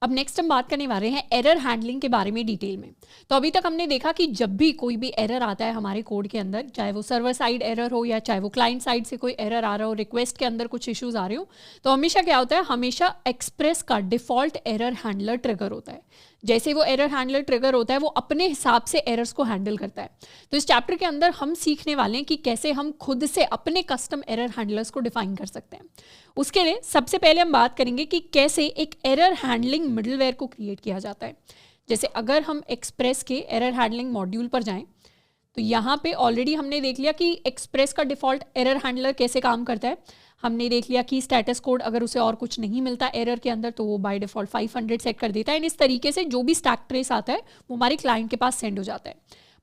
अब नेक्स्ट हम बात करने वाले हैं एरर हैंडलिंग के बारे में डिटेल में। तो अभी तक हमने देखा कि जब भी कोई भी एरर आता है हमारे कोड के अंदर, चाहे वो सर्वर साइड एरर हो या चाहे वो क्लाइंट साइड से कोई एरर आ रहा हो, रिक्वेस्ट के अंदर कुछ इश्यूज आ रहे हो, तो हमेशा क्या होता है, हमेशा एक्सप्रेस का डिफॉल्ट एरर हैंडलर ट्रिगर होता है। जैसे वो एरर हैंडलर ट्रिगर होता है वो अपने हिसाब से एरर्स को हैंडल करता है। तो इस चैप्टर के अंदर हम सीखने वाले हैं कि कैसे हम खुद से अपने कस्टम एरर हैंडलर्स को डिफाइन कर सकते हैं। उसके लिए सबसे पहले हम बात करेंगे कि कैसे एक एरर हैंडलिंग मिडलवेयर को क्रिएट किया जाता है। जैसे अगर हम एक्सप्रेस के एरर हैंडलिंग मॉड्यूल पर जाएं, तो यहाँ पे ऑलरेडी हमने देख लिया कि एक्सप्रेस का डिफ़ॉल्ट एरर हैंडलर कैसे काम करता है। हमने देख लिया कि स्टेटस कोड अगर उसे और कुछ नहीं मिलता एरर के अंदर तो वो बाय डिफ़ॉल्ट 500 सेट कर देता है। इस तरीके से जो भी स्टैक ट्रेस आता है वो हमारे क्लाइंट के पास सेंड हो जाता है।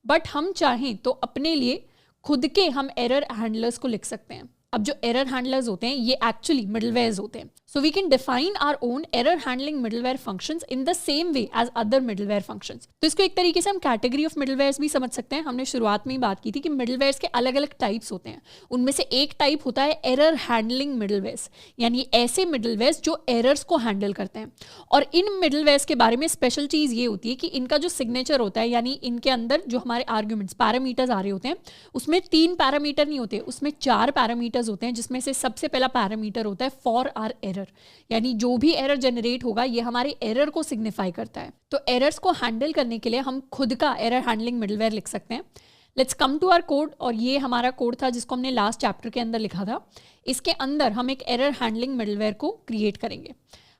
बट हम चाहें तो अपने लिए खुद के हम एरर हैंडलर्स को लिख सकते हैं। अब जो एरर हैंडलर्स होते हैं ये एक्चुअली मिडलवेयर्स होते हैं। So we can define our own error handling middleware functions in the same way as other middleware functions. तो इसको एक तरीके से हम कैटेगरी ऑफ मिडलवेयर्स भी समझ सकते हैं। हमने शुरुआत में ही बात की थी कि मिडलवेयर्स के अलग अलग टाइप्स होते हैं। उनमें से एक टाइप होता है एरर हैंडलिंग मिडलवेयर्स, यानी ऐसे मिडलवेयर्स जो एरर्स को हैंडल करते हैं। और इन मिडलवेयर्स के बारे में स्पेशल चीज़ ये होती है कि इनका जो सिग्नेचर होता है, यानी इनके अंदर जो हमारे आर्ग्यूमेंट्स पैरामीटर्स आ रहे होते हैं, उसमें 3 पैरामीटर नहीं होते, उसमें 4 पैरामीटर्स होते हैं, जिसमें से सबसे पहला पैरामीटर होता है फॉर आर एरर, यानी जो भी एरर जनरेट होगा ये हमारे एरर को सिग्निफाई करता है। तो एरर्स को हैंडल करने के लिए हम खुद का एरर हैंडलिंग मिडलवेयर लिख सकते हैं। Let's come to our code, और ये हमारा कोड था जिसको हमने लास्ट चैप्टर के अंदर लिखा था। इसके अंदर हम एक एरर हैंडलिंग मिडलवेयर को क्रिएट करेंगे।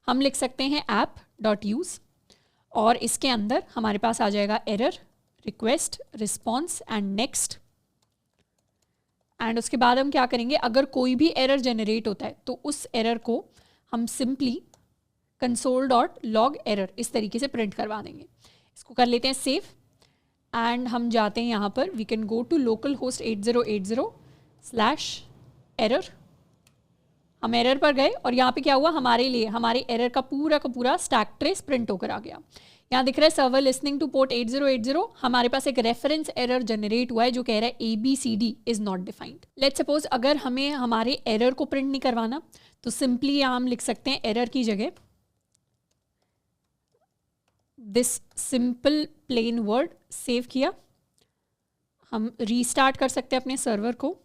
हम लिख सकते हैं app.use, और इसके अंदर हमारे पास आ जाएगा error, request, response and next. And उसके बाद हम क्या करेंगे, अगर कोई भी एरर जनरेट होता है तो उस एरर को हम सिंपली console.log error इस तरीके से प्रिंट करवा देंगे। इसको कर लेते हैं सेव, एंड हम जाते हैं यहाँ पर, we can go to local host 8080/error। हम एरर पर गए और यहाँ पे क्या हुआ, हमारे लिए हमारे एरर का पूरा स्टैक ट्रेस प्रिंट होकर आ गया। यहाँ दिख रहा है सर्वर लिसनिंग टू पोर्ट 8080। हमारे पास एक रेफरेंस एरर जनरेट हुआ है जो कह रहा है ABCD is not defined. Let's suppose अगर हमें हमारे एरर को प्रिंट नहीं करवाना तो सिंपली यहाँ हम लिख सकते हैं एरर की जगह this simple plain word. Save किया, हम रीस्टार्ट कर सकते हैं अपने सर्वर को,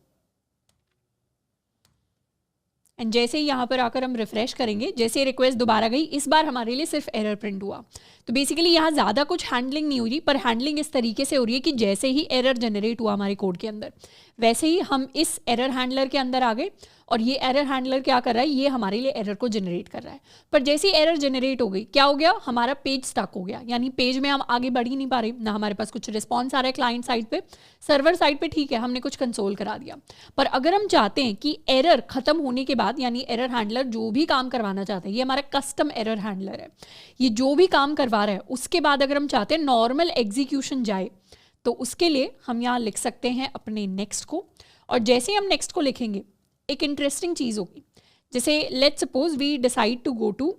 एंड जैसे ही यहाँ पर आकर हम रिफ्रेश करेंगे, जैसे रिक्वेस्ट दोबारा गई, इस बार हमारे लिए सिर्फ एरर प्रिंट हुआ। तो बेसिकली यहाँ ज़्यादा कुछ हैंडलिंग नहीं हो रही, पर हैंडलिंग इस तरीके से हो रही है कि जैसे ही एरर जनरेट हुआ हमारे कोड के अंदर, वैसे ही हम इस एरर हैंडलर के अंदर आ गए, और ये एरर हैंडलर क्या कर रहा है, ये हमारे लिए एरर को जनरेट कर रहा है। पर जैसे ही एरर जनरेट हो गई, क्या हो गया, हमारा पेज स्टक हो गया, यानी पेज में हम आगे बढ़ ही नहीं पा रहे, ना हमारे पास कुछ रिस्पॉन्स आ रहा है क्लाइंट साइड पे। सर्वर साइड पे ठीक है, हमने कुछ कंसोल करा दिया, पर अगर हम चाहते हैं कि एरर खत्म होने के बाद, यानी एरर हैंडलर जो भी काम करवाना चाहते हैं, ये हमारा कस्टम एरर हैंडलर है, ये जो भी काम करवा रहा है, उसके बाद अगर हम चाहते हैं नॉर्मल एग्जीक्यूशन जाए, तो उसके लिए हम यहाँ लिख सकते हैं अपने नेक्स्ट को। और जैसे ही हम नेक्स्ट को लिखेंगे, एक इंटरेस्टिंग चीज़ होगी। जैसे let's suppose we decide to go to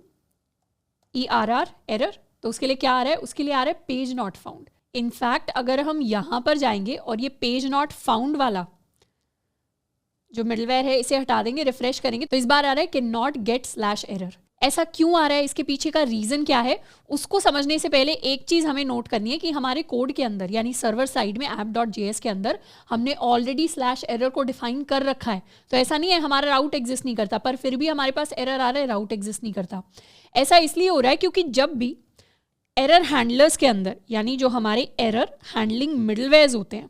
ERR error, तो उसके लिए क्या आ रहा है, उसके लिए आ रहा है पेज नॉट फाउंड। इनफैक्ट अगर हम यहाँ पर जाएंगे और ये पेज नॉट फाउंड वाला जो मिडलवेयर है इसे हटा देंगे, रिफ्रेश करेंगे, तो इस बार आ रहा है कि नॉट गेट स्लैश एरर। ऐसा क्यों आ रहा है, इसके पीछे का रीज़न क्या है, उसको समझने से पहले एक चीज़ हमें नोट करनी है कि हमारे कोड के अंदर, यानी सर्वर साइड में app.js के अंदर हमने ऑलरेडी स्लैश एरर को डिफाइन कर रखा है। तो ऐसा नहीं है हमारा राउट एग्जिस्ट नहीं करता, पर फिर भी हमारे पास एरर आ रहा है, राउट एग्जिस्ट नहीं करता। ऐसा इसलिए हो रहा है क्योंकि जब भी एरर हैंडलर्स के अंदर, यानी जो हमारे एरर हैंडलिंग मिडलवेयर्स होते हैं,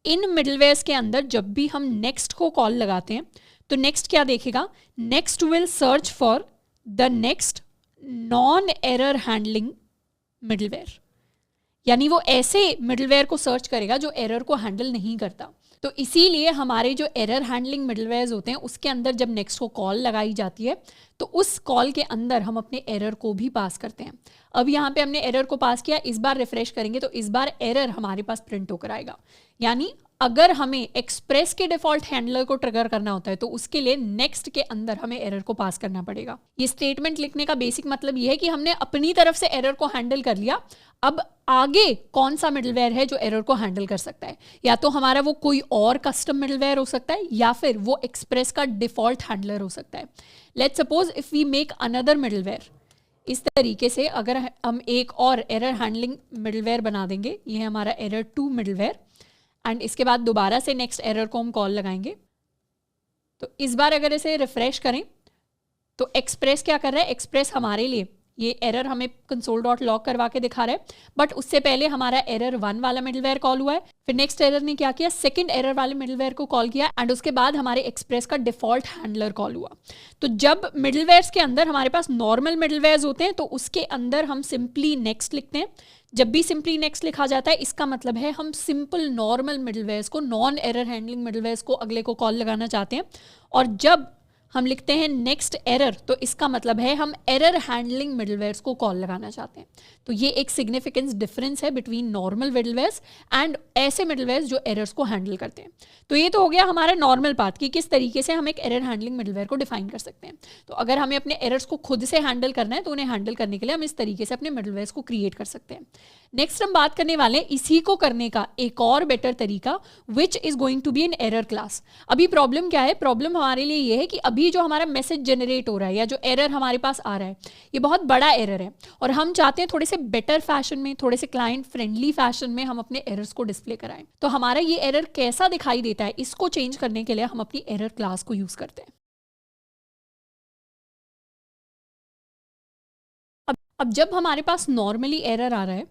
इन मिडलवेयर्स के अंदर जब भी हम नेक्स्ट को कॉल लगाते हैं, तो नेक्स्ट क्या देखेगा, next will search for the next non error handling middleware, यानी वो ऐसे मिडलवेयर को सर्च करेगा जो एरर को हैंडल नहीं करता। तो इसीलिए हमारे जो एरर हैंडलिंग मिडलवेयर्स होते हैं उसके अंदर जब नेक्स्ट को कॉल लगाई जाती है तो उस कॉल के अंदर हम अपने एरर को भी पास करते हैं। अब यहाँ पे हमने एरर को पास किया, इस बार रिफ्रेश करेंगे तो इस बार एरर हमारे पास प्रिंट होकर आएगा। यानी अगर हमें एक्सप्रेस के डिफॉल्ट हैंडलर को ट्रिगर करना होता है तो उसके लिए नेक्स्ट के अंदर हमें एरर को पास करना पड़ेगा। ये स्टेटमेंट लिखने का बेसिक मतलब ये है कि हमने अपनी तरफ से एरर को हैंडल कर लिया, अब आगे कौन सा मिडलवेयर है जो एरर को हैंडल कर सकता है, या तो हमारा वो कोई और कस्टम मिडलवेयर हो सकता है या फिर वो एक्सप्रेस का डिफॉल्ट हैंडलर हो सकता है। Let's suppose if we make another middleware, इस तरीके से अगर हम एक और एरर हैंडलिंग मिडलवेयर बना देंगे, ये है हमारा एरर 2 मिडलवेयर, एंड इसके बाद दोबारा से नेक्स्ट एरर को हम कॉल लगाएंगे। तो इस बार अगर इसे रिफ्रेश करें तो एक्सप्रेस क्या कर रहा है, एक्सप्रेस हमारे लिए ये एरर हमें console.log करवा के दिखा रहा है, बट उससे पहले हमारा एरर 1 वाला मिडलवेयर कॉल हुआ है, फिर नेक्स्ट एरर ने क्या किया, सेकंड एरर वाले मिडलवेयर को कॉल किया, एंड उसके बाद हमारे एक्सप्रेस का डिफॉल्ट हैंडलर कॉल हुआ। तो जब मिडलवेयर्स के अंदर हमारे पास नॉर्मल मिडलवेयर्स होते हैं तो उसके अंदर हम सिंपली नेक्स्ट लिखते हैं। जब भी सिंपली नेक्स्ट लिखा जाता है इसका मतलब है हम सिंपल नॉर्मल मिडलवेयर्स को, नॉन एरर हैंडलिंग मिडलवेयर्स को अगले को कॉल लगाना चाहते हैं। और जब हम लिखते हैं नेक्स्ट एरर तो इसका मतलब है हम एरर हैंडलिंग मिडलवेयर्स को कॉल लगाना चाहते हैं। तो ये एक सिग्निफिकेंस डिफरेंस है बिटवीन नॉर्मल मिडलवेयर्स एंड ऐसे मिडलवेयर्स जो एरर्स को हैंडल करते हैं। तो ये तो हो गया हमारा नॉर्मल पार्ट कि किस तरीके से हम एक एरर हैंडलिंग मिडलवेयर को डिफाइन कर सकते हैं। तो अगर हमें अपने एरर्स को खुद से हैंडल करना है तो उन्हें हैंडल करने के लिए हम इस तरीके से अपने मिडलवेयर्स को क्रिएट कर सकते हैं। नेक्स्ट हम बात करने वाले हैं इसी को करने का एक और बेटर तरीका, which is going to be an error class. अभी प्रॉब्लम क्या है, प्रॉब्लम हमारे लिए ये है कि अभी जो हमारा मैसेज जनरेट हो रहा है या जो एरर हमारे पास आ रहा है ये बहुत बड़ा एरर है और हम चाहते हैं थोड़े से बेटर फैशन में, थोड़े से क्लाइंट फ्रेंडली फैशन में हम अपने एरर्स को डिस्प्ले कराएं। तो हमारा ये एरर कैसा दिखाई देता है इसको चेंज करने के लिए हम अपनी एरर क्लास को यूज करते हैं। अब जब हमारे पास नॉर्मली एरर आ रहा है,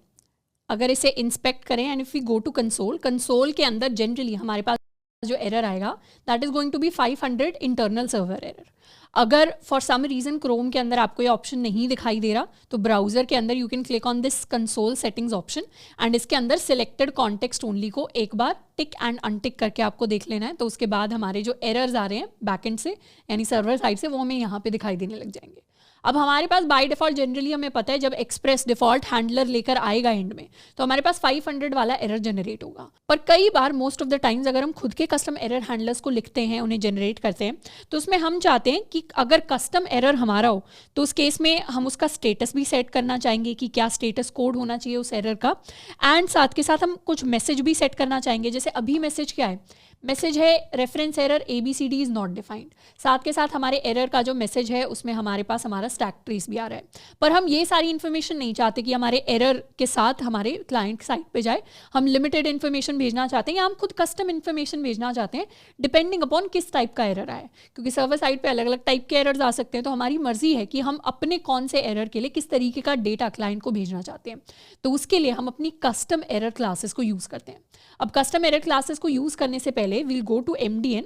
अगर इसे इंस्पेक्ट करें and if we go to console के अंदर जनरली हमारे पास जो एरर आएगा that is going to be 500 internal server error. अगर फॉर सम रीजन क्रोम के अंदर आपको ये ऑप्शन नहीं दिखाई दे रहा तो ब्राउजर के अंदर you can click on this console settings option and इसके अंदर सिलेक्टेड कॉन्टेक्स्ट ओनली को एक बार टिक एंड अनटिक करके आपको देख लेना है। तो उसके बाद हमारे जो एरर्स आ रहे हैं बैकएंड से यानी सर्वर साइड से वो हमें यहाँ पे दिखाई देने लग जाएंगे। अब हमारे पास बाय डिफॉल्ट जनरली हमें पता है जब एक्सप्रेस डिफॉल्ट हैंडलर लेकर आएगा एंड में तो हमारे पास 500 वाला एरर जनरेट होगा। पर कई बार मोस्ट ऑफ द टाइम्स अगर हम खुद के कस्टम एरर हैंडलर्स को लिखते हैं, उन्हें जनरेट करते हैं, तो उसमें हम चाहते हैं कि अगर कस्टम एरर हमारा हो तो उस केस में हम उसका स्टेटस भी सेट करना चाहेंगे कि क्या स्टेटस कोड होना चाहिए उस एरर का, एंड साथ के साथ हम कुछ मैसेज भी सेट करना चाहेंगे। जैसे अभी मैसेज क्या है, मैसेज है reference error ABCD is not defined. साथ के साथ हमारे एरर का जो मैसेज है उसमें हमारे पास हमारा स्टैक ट्रेस भी आ रहा है। पर हम ये सारी इन्फॉर्मेशन नहीं चाहते कि हमारे एरर के साथ हमारे क्लाइंट साइट पे जाए। हम लिमिटेड इन्फॉर्मेशन भेजना चाहते हैं या हम खुद कस्टम इन्फॉर्मेशन भेजना चाहते हैं डिपेंडिंग अपॉन किस टाइप का एरर आए, क्योंकि सर्वर साइड पे अलग अलग टाइप के एरर्स आ सकते हैं। तो हमारी मर्जी है कि हम अपने कौन से एरर के लिए किस तरीके का डेटा क्लाइंट को भेजना चाहते हैं। तो उसके लिए हम अपनी कस्टम एरर क्लासेस को यूज़ करते हैं। अब कस्टम एरर क्लासेस को यूज़ करने से पहले we'll go to MDN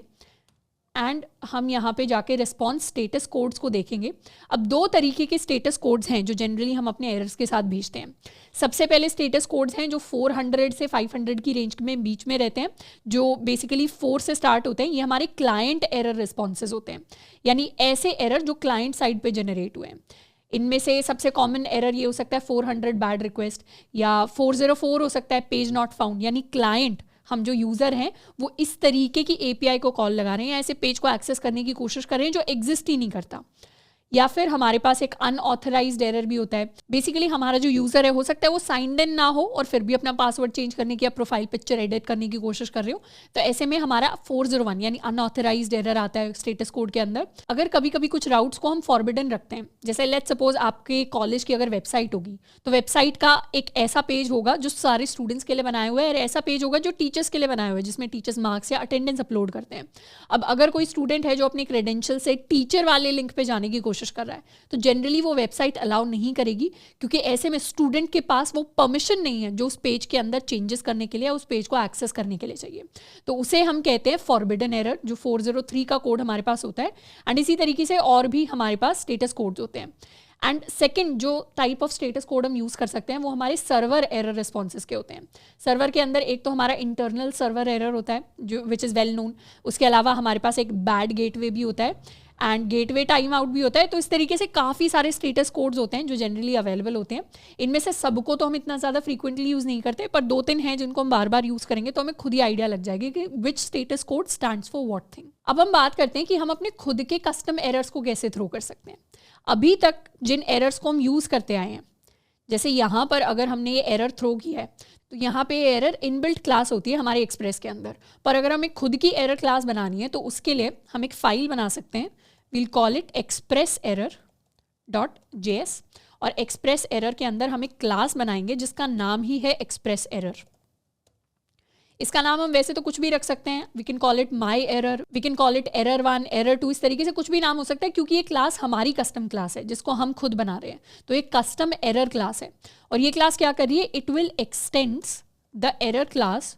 and हम यहाँ पे जाके रिस्पॉन्स स्टेटस कोड्स को देखेंगे। अब दो तरीके के स्टेटस कोड्स हैं जो जनरली हम अपने एरर्स के साथ भेजते हैं। सबसे पहले स्टेटस कोड्स हैं जो 400 से 500 की रेंज में बीच में रहते हैं, जो बेसिकली 4 से स्टार्ट होते हैं। ये हमारे क्लाइंट एरर रिस्पॉन्सेज होते हैं, यानी ऐसे एरर जो क्लाइंट साइड पे जनरेट हुए हैं। इनमें से सबसे कॉमन एरर ये हो सकता है 400 बैड रिक्वेस्ट, या 404 हो सकता है पेज नॉट फाउंड, यानी क्लाइंट हम जो यूज़र हैं वो इस तरीके की API को कॉल लगा रहे हैं या ऐसे पेज को एक्सेस करने की कोशिश कर रहे हैं जो एग्जिस्ट ही नहीं करता। या फिर हमारे पास एक अनऑथराइज्ड एरर भी होता है। बेसिकली हमारा जो यूज़र है हो सकता है वो साइंड इन ना हो और फिर भी अपना पासवर्ड चेंज करने की या प्रोफाइल पिक्चर एडिट करने की कोशिश कर रहे हो, तो ऐसे में हमारा 401 यानी अनऑथराइज्ड एरर आता है स्टेटस कोड के अंदर। अगर कभी कभी कुछ राउट्स को हम फॉरबिडन रखते हैं, जैसे लेट्स सपोज आपके कॉलेज की अगर वेबसाइट होगी तो वेबसाइट का एक ऐसा पेज होगा जो सारे स्टूडेंट्स के लिए बनाया हुआ है और ऐसा पेज होगा जो टीचर्स के लिए बनाया हुआ है जिसमें टीचर्स मार्क्स या अटेंडेंस अपलोड करते हैं। अब अगर कोई स्टूडेंट है जो अपने क्रेडेंशियल से टीचर वाले लिंक पे जाने की कोशिश कर रहा है तो जनरली वो वेबसाइट अलाउ नहीं करेगी, क्योंकि ऐसे में स्टूडेंट के पास वो परमिशन नहीं है जो उस पेज के अंदर चेंजेस करने के लिए, उस पेज को एक्सेस करने के लिए चाहिए। तो उसे हम कहते हैं फॉरबिडन एरर, जो 403 का कोड हमारे पास होता है। एंड इसी तरीके से और भी हमारे पास स्टेटस कोड्स होते हैं। एंड सेकंड जो टाइप ऑफ स्टेटस कोड हम यूज़ कर सकते हैं वो हमारे सर्वर एरर रिस्पॉन्सेज के होते हैं। सर्वर के अंदर एक तो हमारा इंटरनल सर्वर एरर होता है जो विच इज़ वेल नोन, उसके अलावा हमारे पास एक बैड गेटवे भी होता है, एंड गेटवे टाइम आउट भी होता है। तो इस तरीके से काफ़ी सारे स्टेटस कोड्स होते हैं जो जनरली अवेलेबल होते हैं। इनमें से सबको तो हम इतना ज़्यादा फ्रीक्वेंटली यूज़ नहीं करते, पर 2-3 हैं जिनको हम बार बार यूज़ करेंगे तो हमें खुद ही आइडिया लग जाएगी कि which status code stands for what thing. अब हम बात करते हैं कि हम अपने खुद के कस्टम एरर्स को कैसे थ्रो कर सकते हैं। अभी तक जिन एरर्स को हम यूज़ करते आए हैं, जैसे यहाँ पर अगर हमने ये एरर थ्रो किया है तो यहाँ पे एरर इनबिल्ट क्लास होती है हमारे एक्सप्रेस के अंदर। पर अगर हमें खुद की एरर क्लास बनानी है तो उसके लिए हम एक फाइल बना सकते हैं। We'll call it express error .js, और एक्सप्रेस एरर के अंदर हम एक क्लास बनाएंगे जिसका नाम ही है एक्सप्रेस एरर। इसका नाम हम वैसे तो कुछ भी रख सकते हैं, we can call it my error, we can call it error 1, error 2, इस तरीके से कुछ भी नाम हो सकता है, क्योंकि ये क्लास हमारी कस्टम क्लास है जिसको हम खुद बना रहे हैं। तो एक कस्टम एरर क्लास है, और ये क्लास क्या कर रही है, it will x tends the error class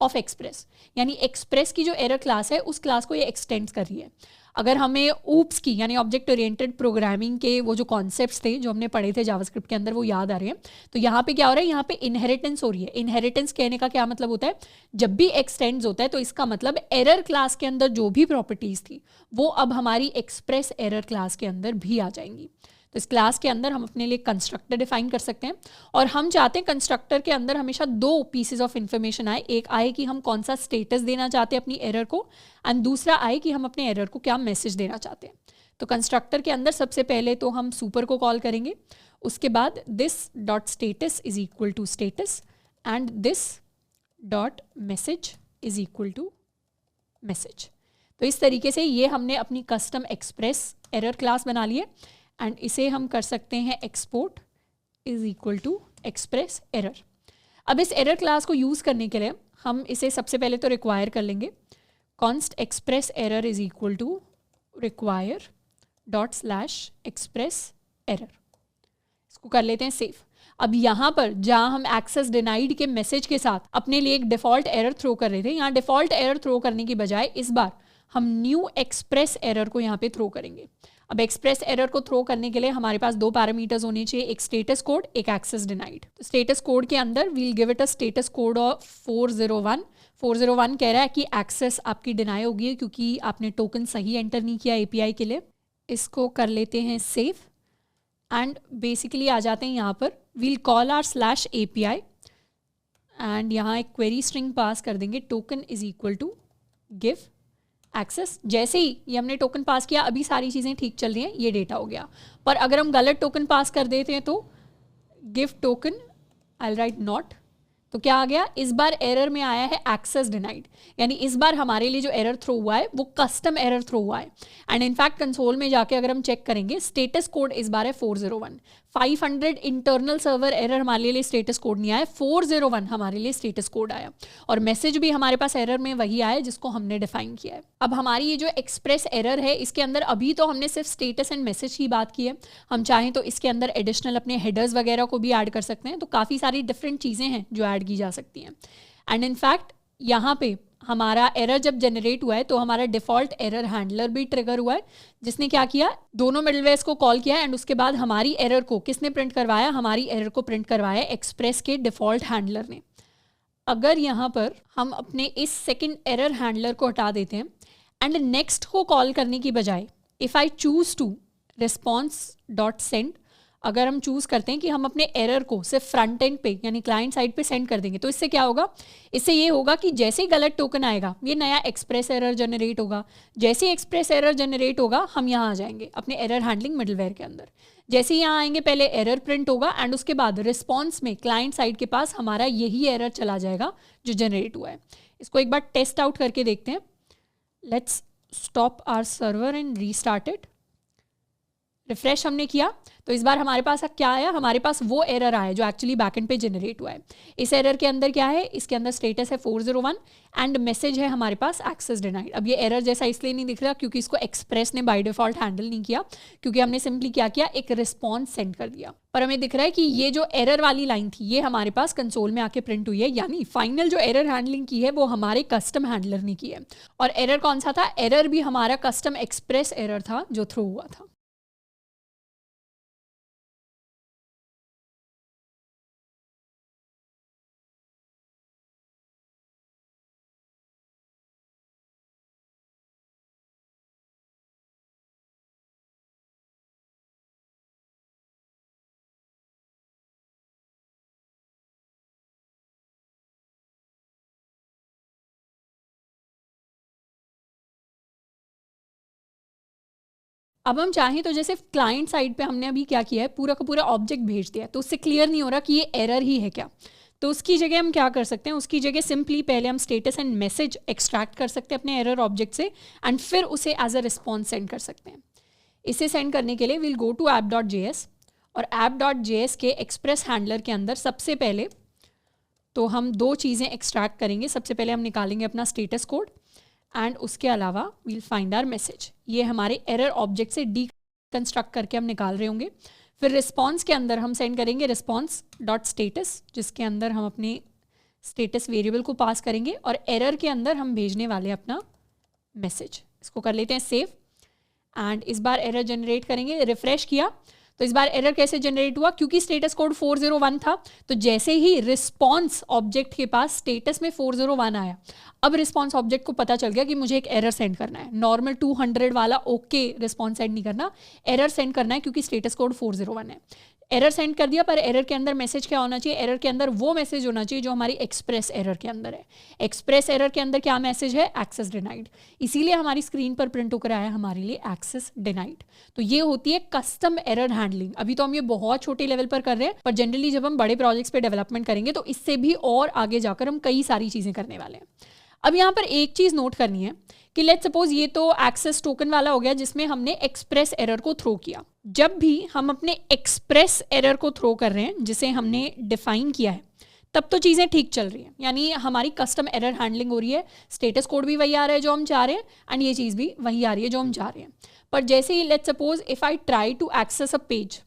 of express, यानी एक्सप्रेस की जो एरर क्लास है उस क्लास को ये एक्सटेंड कर रही है। अगर हमें ऊप्स की यानी ऑब्जेक्ट ओरिएंटेड प्रोग्रामिंग के वो जो कॉन्सेप्ट्स थे जो हमने पढ़े थे जावास्क्रिप्ट के अंदर वो याद आ रहे हैं, तो यहाँ पे क्या हो रहा है, यहाँ पे इनहेरिटेंस हो रही है। इनहेरिटेंस कहने का क्या मतलब होता है, जब भी एक्सटेंड्स होता है तो इसका मतलब एरर क्लास के अंदर जो भी प्रॉपर्टीज थी वो अब हमारी एक्सप्रेस एरर क्लास के अंदर भी आ जाएंगी। तो इस क्लास के अंदर हम अपने लिए कंस्ट्रक्टर डिफाइन कर सकते हैं, और हम चाहते हैं कंस्ट्रक्टर के अंदर हमेशा 2 पीसेज ऑफ इन्फॉर्मेशन आए। एक आए कि हम कौन सा स्टेटस देना चाहते हैं अपनी एरर को, एंड दूसरा आए कि हम अपने एरर को क्या मैसेज देना चाहते हैं। तो कंस्ट्रक्टर के अंदर सबसे पहले तो हम सुपर को कॉल करेंगे, उसके बाद this dot status is equal to status and this dot message is equal to message. तो इस तरीके से ये हमने अपनी कस्टम एक्सप्रेस एरर क्लास बना ली है, एंड इसे हम कर सकते हैं export is equal to express error. अब इस एरर क्लास को यूज़ करने के लिए हम इसे सबसे पहले तो रिक्वायर कर लेंगे, const express error is equal to require dot slash express error. इसको कर लेते हैं सेव। अब यहाँ पर जहाँ हम एक्सेस डिनाइड के मैसेज के साथ अपने लिए एक डिफ़ॉल्ट एरर थ्रो कर रहे थे, यहाँ डिफ़ॉल्ट एरर थ्रो करने की बजाय इस बार हम न्यू एक्सप्रेस एरर को यहाँ पे थ्रो करेंगे। अब एक्सप्रेस एरर को थ्रो करने के लिए हमारे पास 2 पैरामीटर्स होने चाहिए, एक स्टेटस कोड, एक एक्सेस डिनाइड। तो स्टेटस कोड के अंदर we'll give it a status code of 401। 401 कह रहा है कि एक्सेस आपकी डिनाई होगी है क्योंकि आपने टोकन सही एंटर नहीं किया एपीआई के लिए। इसको कर लेते हैं सेव, एंड बेसिकली आ जाते हैं यहाँ पर, we'll call our slash API, and यहाँ एक क्वेरी स्ट्रिंग पास कर देंगे, token is equal to give access. जैसे ही ये हमने टोकन पास किया अभी सारी चीज़ें ठीक चल रही हैं, ये डेटा हो गया। पर अगर हम गलत टोकन पास कर देते हैं तो give token, I right not, तो क्या आ गया, इस बार एरर में आया है एक्सेस डिनाइड, यानी इस बार हमारे लिए जो एरर थ्रो हुआ है वो कस्टम एरर थ्रो हुआ है। एंड इनफैक्ट कंसोल में जाके अगर हम चेक करेंगे स्टेटस कोड इस बार है 401। 500 इंटरनल सर्वर एरर हमारे लिए स्टेटस कोड नहीं आया, 401 हमारे लिए स्टेटस कोड आया, और मैसेज भी हमारे पास एरर में वही आया जिसको हमने डिफाइन किया है। अब हमारी ये जो एक्सप्रेस एरर है इसके अंदर अभी तो हमने सिर्फ स्टेटस एंड मैसेज की बात की है, हम चाहें तो इसके अंदर एडिशनल अपने हेडर्स वगैरह को भी ऐड कर सकते हैं। तो काफ़ी सारी डिफरेंट चीज़ें हैं जो ऐड की जा सकती हैं। एंड इनफैक्ट यहाँ पे हमारा एरर जब जनरेट हुआ है तो हमारा डिफ़ॉल्ट एरर हैंडलर भी ट्रिगर हुआ है, जिसने क्या किया, दोनों मिडलवेयर्स को कॉल किया, एंड उसके बाद हमारी एरर को किसने प्रिंट करवाया, हमारी एरर को प्रिंट करवाया एक्सप्रेस के डिफ़ॉल्ट हैंडलर ने। अगर यहाँ पर हम अपने इस सेकंड एरर हैंडलर को हटा देते हैं एंड नेक्स्ट को कॉल करने की बजाय if I choose to response dot send, अगर हम चूज़ करते हैं कि हम अपने एरर को सिर्फ फ्रंट एंड पे यानी क्लाइंट साइड पे सेंड कर देंगे, तो इससे क्या होगा, इससे ये होगा कि जैसे ही गलत टोकन आएगा ये नया एक्सप्रेस एरर जनरेट होगा। जैसे ही एक्सप्रेस एरर जनरेट होगा हम यहाँ आ जाएंगे अपने एरर हैंडलिंग मिडलवेयर के अंदर। जैसे ही यहाँ आएंगे पहले एरर प्रिंट होगा एंड उसके बाद रिस्पॉन्स में क्लाइंट साइड के पास हमारा यही एरर चला जाएगा जो जनरेट हुआ है। इसको एक बार टेस्ट आउट करके देखते हैं। Let's stop our server and restart it. Refresh हमने किया तो इस बार हमारे पास क्या आया, हमारे पास वो एरर आया जो एक्चुअली बैकएंड पे जनरेट हुआ है। इस एरर के अंदर क्या है, इसके अंदर स्टेटस है 401 एंड मैसेज है हमारे पास एक्सेस डिनाइड। अब ये एरर जैसा इसलिए नहीं दिख रहा क्योंकि इसको एक्सप्रेस ने बाय डिफॉल्ट हैंडल नहीं किया, क्योंकि हमने सिंपली क्या किया, एक रिस्पॉन्स सेंड कर दिया। पर हमें दिख रहा है कि ये जो एरर वाली लाइन थी ये हमारे पास कंसोल में आके प्रिंट हुई है, यानी फाइनल जो एरर हैंडलिंग की है वो हमारे कस्टम हैंडलर ने की है। और एरर कौन सा था, एरर भी हमारा कस्टम एक्सप्रेस एरर था जो थ्रो हुआ था। अब हम चाहें तो जैसे क्लाइंट साइड पे हमने अभी क्या किया है, पूरा का पूरा ऑब्जेक्ट भेज दिया, तो उससे क्लियर नहीं हो रहा कि ये एरर ही है क्या। तो उसकी जगह हम क्या कर सकते हैं, उसकी जगह सिंपली पहले हम स्टेटस एंड मैसेज एक्सट्रैक्ट कर सकते हैं अपने एरर ऑब्जेक्ट से, एंड फिर उसे एज अ रिस्पॉन्स सेंड कर सकते हैं। इसे सेंड करने के लिए विल गो टू app.js, और app.js के एक्सप्रेस हैंडलर के अंदर सबसे पहले तो हम दो चीज़ें एक्सट्रैक्ट करेंगे। सबसे पहले हम निकालेंगे अपना स्टेटस कोड, एंड उसके अलावा वील फाइंड आवर मैसेज। ये हमारे एरर ऑब्जेक्ट से डीकंस्ट्रक्ट करके हम निकाल रहे होंगे। फिर रिस्पॉन्स के अंदर हम सेंड करेंगे रिस्पॉन्स डॉट स्टेटस, जिसके अंदर हम अपने स्टेटस वेरिएबल को पास करेंगे, और एरर के अंदर हम भेजने वाले अपना मैसेज। इसको कर लेते हैं सेव, एंड इस बार एरर जनरेट करेंगे। रिफ्रेश किया तो इस बार एरर कैसे जनरेट हुआ, क्योंकि स्टेटस कोड 401 था, तो जैसे ही रिस्पॉन्स ऑब्जेक्ट के पास स्टेटस में 401 आया, अब रिस्पॉन्स ऑब्जेक्ट को पता चल गया कि मुझे एक एरर सेंड करना है। नॉर्मल 200 वाला ओके रिस्पॉन्स सेंड नहीं करना, एरर सेंड करना है, क्योंकि स्टेटस कोड 401 है। एरर सेंड कर दिया, पर एरर के अंदर मैसेज क्या होना चाहिए, एरर के अंदर वो मैसेज होना चाहिए जो हमारी एक्सप्रेस एरर के अंदर है। एक्सप्रेस एरर के अंदर क्या मैसेज है, एक्सेस डिनाइड। इसीलिए हमारी स्क्रीन पर प्रिंट होकर आया हमारे लिए एक्सेस डिनाइड। तो ये होती है कस्टम एरर हैंडलिंग। अभी तो हम ये बहुत छोटे लेवल पर कर रहे हैं, पर जनरली जब हम बड़े प्रोजेक्ट्स पे डेवलपमेंट करेंगे तो इससे भी और आगे जाकर हम कई सारी चीज़ें करने वाले हैं। अब यहाँ पर एक चीज़ नोट करनी है कि लेट्स सपोज ये तो एक्सेस टोकन वाला हो गया जिसमें हमने एक्सप्रेस एरर को थ्रो किया। जब भी हम अपने एक्सप्रेस एरर को थ्रो कर रहे हैं जिसे हमने डिफाइन किया है, तब तो चीज़ें ठीक चल रही हैं, यानी हमारी कस्टम एरर हैंडलिंग हो रही है, स्टेटस कोड भी वही आ रहा है जो हम चाह रहे हैं, एंड ये चीज़ भी वही आ रही है जो हम चाह रहे हैं। पर जैसे ही let's suppose if I try to access a page,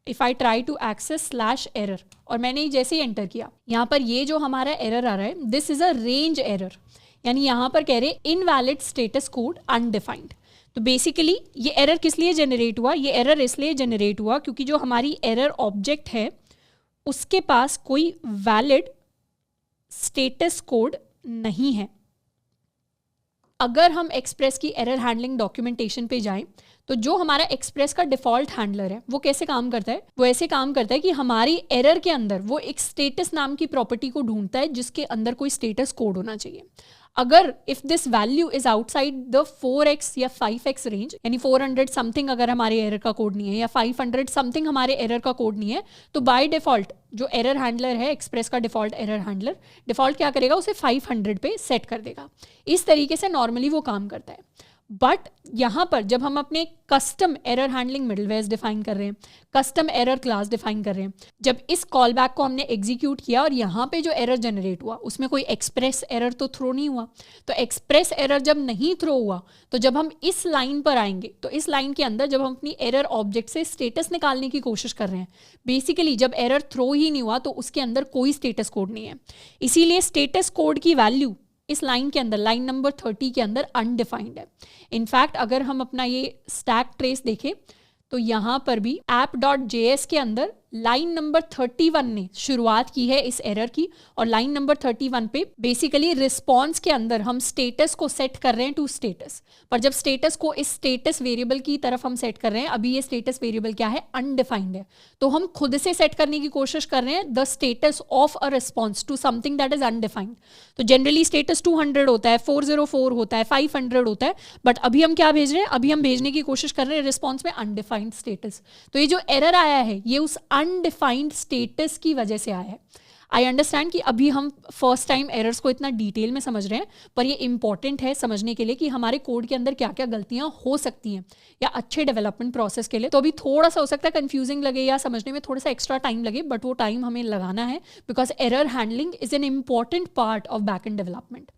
if I try to access /error, और मैंने जैसे ही एंटर किया, यहाँ पर ये जो हमारा एरर आ रहा है, this is a range error, यानी यहाँ पर कह रहे इनवैलिड स्टेटस कोड अनडिफाइंड। तो बेसिकली ये एरर किस लिए जनरेट हुआ, ये एरर इसलिए जनरेट हुआ क्योंकि जो हमारी एरर ऑब्जेक्ट है उसके पास कोई वैलिड स्टेटस कोड नहीं है। अगर हम एक्सप्रेस की एरर हैंडलिंग डॉक्यूमेंटेशन पे जाएं, तो जो हमारा एक्सप्रेस का डिफ़ॉल्ट हैंडलर है वो कैसे काम करता है, वो ऐसे काम करता है कि हमारी एरर के अंदर वो एक स्टेटस नाम की प्रॉपर्टी को ढूंढता है जिसके अंदर कोई स्टेटस कोड होना चाहिए। अगर if this value is outside the 4x या 5x रेंज, यानी 400 समथिंग अगर हमारे एरर का कोड नहीं है या 500 समथिंग हमारे एरर का कोड नहीं है, तो बाय डिफ़ॉल्ट जो एरर हैंडलर है एक्सप्रेस का डिफ़ॉल्ट एरर हैंडलर, डिफ़ॉल्ट क्या करेगा, उसे 500 पे सेट कर देगा। इस तरीके से नॉर्मली वो काम करता है। बट यहाँ पर जब हम अपने कस्टम एरर हैंडलिंग मिडलवेयर्स डिफाइन कर रहे हैं, कस्टम एरर क्लास डिफाइन कर रहे हैं, जब इस कॉल बैक को हमने एग्जीक्यूट किया और यहाँ पे जो एरर जनरेट हुआ उसमें कोई एक्सप्रेस एरर तो थ्रो नहीं हुआ। तो एक्सप्रेस एरर जब नहीं थ्रो हुआ, तो जब हम इस लाइन पर आएंगे, तो इस लाइन के अंदर जब हम अपनी एरर ऑब्जेक्ट से स्टेटस निकालने की कोशिश कर रहे हैं, बेसिकली जब एरर थ्रो ही नहीं हुआ तो उसके अंदर कोई स्टेटस कोड नहीं है। इसीलिए स्टेटस कोड की वैल्यू इस लाइन के अंदर, लाइन नंबर 30 के अंदर अनडिफाइंड है। इनफैक्ट अगर हम अपना ये स्टैक ट्रेस देखें तो यहाँ पर भी app.js के अंदर लाइन नंबर 31 ने शुरुआत की है इस एरर की, और लाइन नंबर 31 पे बेसिकली रिस्पॉन्स के अंदर हम स्टेटस को सेट कर रहे हैं टू स्टेटस। पर जब स्टेटस को इस स्टेटस वेरिएबल की तरफ हम सेट कर रहे हैं, अभी ये स्टेटस वेरिएबल क्या है, अनडिफाइंड है, तो हम खुद से सेट करने की कोशिश कर रहे हैं the status of a response to something that is undefined. तो जनरली स्टेटस 200 होता है, 404 होता है, 500 होता है, बट अभी हम क्या भेज रहे हैं, अभी हम भेजने की कोशिश कर रहे हैं रिस्पॉन्स में अनडिफाइंड स्टेटस। तो ये जो एरर आया है ये उस अनडिफाइंड स्टेटस की वजह से आया है। आई अंडरस्टैंड कि अभी हम फर्स्ट टाइम एरर्स को इतना डिटेल में समझ रहे हैं, पर ये इंपॉर्टेंट है समझने के लिए कि हमारे कोड के अंदर क्या क्या गलतियां हो सकती हैं या अच्छे डेवलपमेंट प्रोसेस के लिए। तो अभी थोड़ा सा हो सकता है कंफ्यूजिंग लगे या समझने में थोड़ा सा एक्स्ट्रा टाइम लगे, बट वो टाइम हमें लगाना है because error handling is an important part of back and development.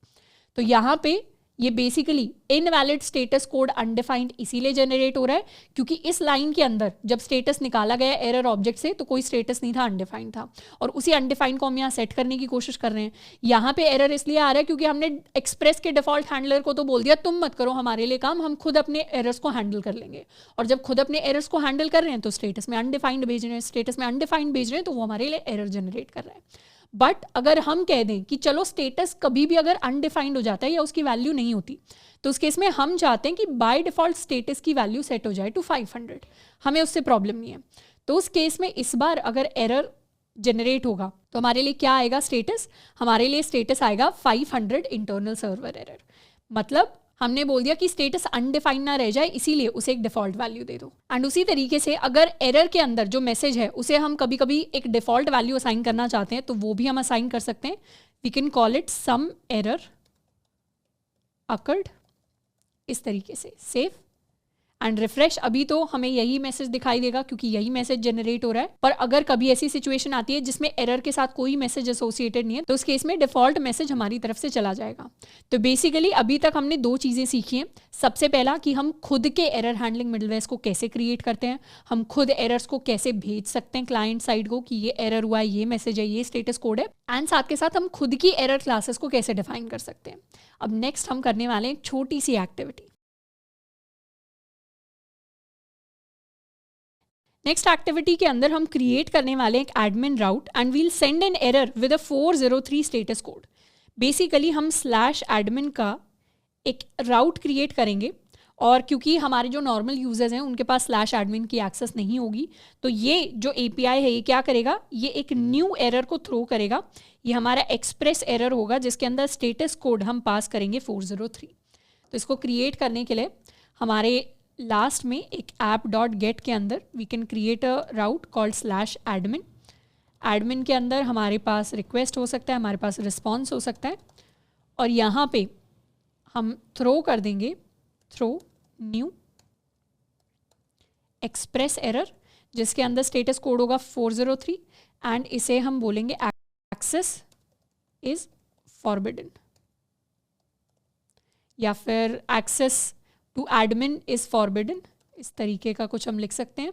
तो यहाँ पे ये basically invalid status code undefined इसीलिए जनरेट हो रहा है क्योंकि इस लाइन के अंदर जब स्टेटस निकाला गया एरर ऑब्जेक्ट से तो कोई स्टेटस नहीं था, अनडिफाइंड था, और उसी अनडिफाइंड को हम यहाँ सेट करने की कोशिश कर रहे हैं। यहाँ पे एरर इसलिए आ रहा है क्योंकि हमने एक्सप्रेस के डिफॉल्ट हैंडलर को तो बोल दिया तुम मत करो हमारे लिए काम, हम खुद अपने एरर्स को हैंडल कर लेंगे, और जब खुद अपने एरर्स को हैंडल कर रहे हैं तो स्टेटस में अनडिफाइंड भेज रहे हैं, स्टेटस में अनडिफाइंड भेज रहे हैं, तो वो हमारे लिए एरर जनरेट कर रहा है। बट अगर हम कह दें कि चलो स्टेटस कभी भी अगर अनडिफाइंड हो जाता है या उसकी वैल्यू नहीं होती, तो उस केस में हम चाहते हैं कि बाय डिफॉल्ट स्टेटस की वैल्यू सेट हो जाए टू 500, हमें उससे प्रॉब्लम नहीं है। तो उस केस में इस बार अगर एरर जनरेट होगा तो हमारे लिए क्या आएगा स्टेटस, हमारे लिए स्टेटस आएगा 500 इंटरनल सर्वर एरर। मतलब हमने बोल दिया कि स्टेटस अनडिफाइंड ना रह जाए, इसीलिए उसे एक डिफॉल्ट वैल्यू दे दो। एंड उसी तरीके से अगर एरर के अंदर जो मैसेज है उसे हम कभी कभी एक डिफॉल्ट वैल्यू असाइन करना चाहते हैं तो वो भी हम असाइन कर सकते हैं। We can call it some error occurred, इस तरीके से सेव एंड रिफ्रेश। अभी तो हमें यही मैसेज दिखाई देगा क्योंकि यही मैसेज जनरेट हो रहा है, पर अगर कभी ऐसी सिचुएशन आती है जिसमें एरर के साथ कोई मैसेज एसोसिएटेड नहीं है तो उस केस में डिफॉल्ट मैसेज हमारी तरफ से चला जाएगा। तो बेसिकली अभी तक हमने दो चीज़ें सीखी हैं। सबसे पहला कि हम खुद के एरर हैंडलिंग मिडलवेयर्स को कैसे क्रिएट करते हैं, हम खुद एरर्स को कैसे भेज सकते हैं क्लाइंट साइड को कि ये एरर हुआ है, ये मैसेज है, ये स्टेटस कोड है, एंड साथ के साथ हम खुद की एरर क्लासेस को कैसे डिफाइन कर सकते हैं। अब नेक्स्ट हम करने वाले हैं एक छोटी सी एक्टिविटी। नेक्स्ट एक्टिविटी के अंदर हम क्रिएट करने वाले हैं एक admin route and we'll send an error with a 403 status code. Basically हम /admin का एक राउट क्रिएट करेंगे और क्योंकि हमारे जो नॉर्मल यूजर्स हैं उनके पास /admin की एक्सेस नहीं होगी, तो ये जो API है ये क्या करेगा, ये एक न्यू एरर को थ्रो करेगा। ये हमारा एक्सप्रेस एरर होगा जिसके अंदर स्टेटस कोड हम पास करेंगे 403। तो इसको क्रिएट करने के लिए हमारे लास्ट में एक app.get के अंदर we can create a route called /admin। Admin के अंदर हमारे पास रिक्वेस्ट हो सकता है, हमारे पास रिस्पॉन्स हो सकता है, और यहाँ पे हम थ्रो कर देंगे थ्रो न्यू एक्सप्रेस एरर जिसके अंदर स्टेटस कोड होगा 403 एंड इसे हम बोलेंगे एक्सेस इज फॉरबिडन या फिर access to admin is forbidden, इस तरीके का कुछ हम लिख सकते हैं।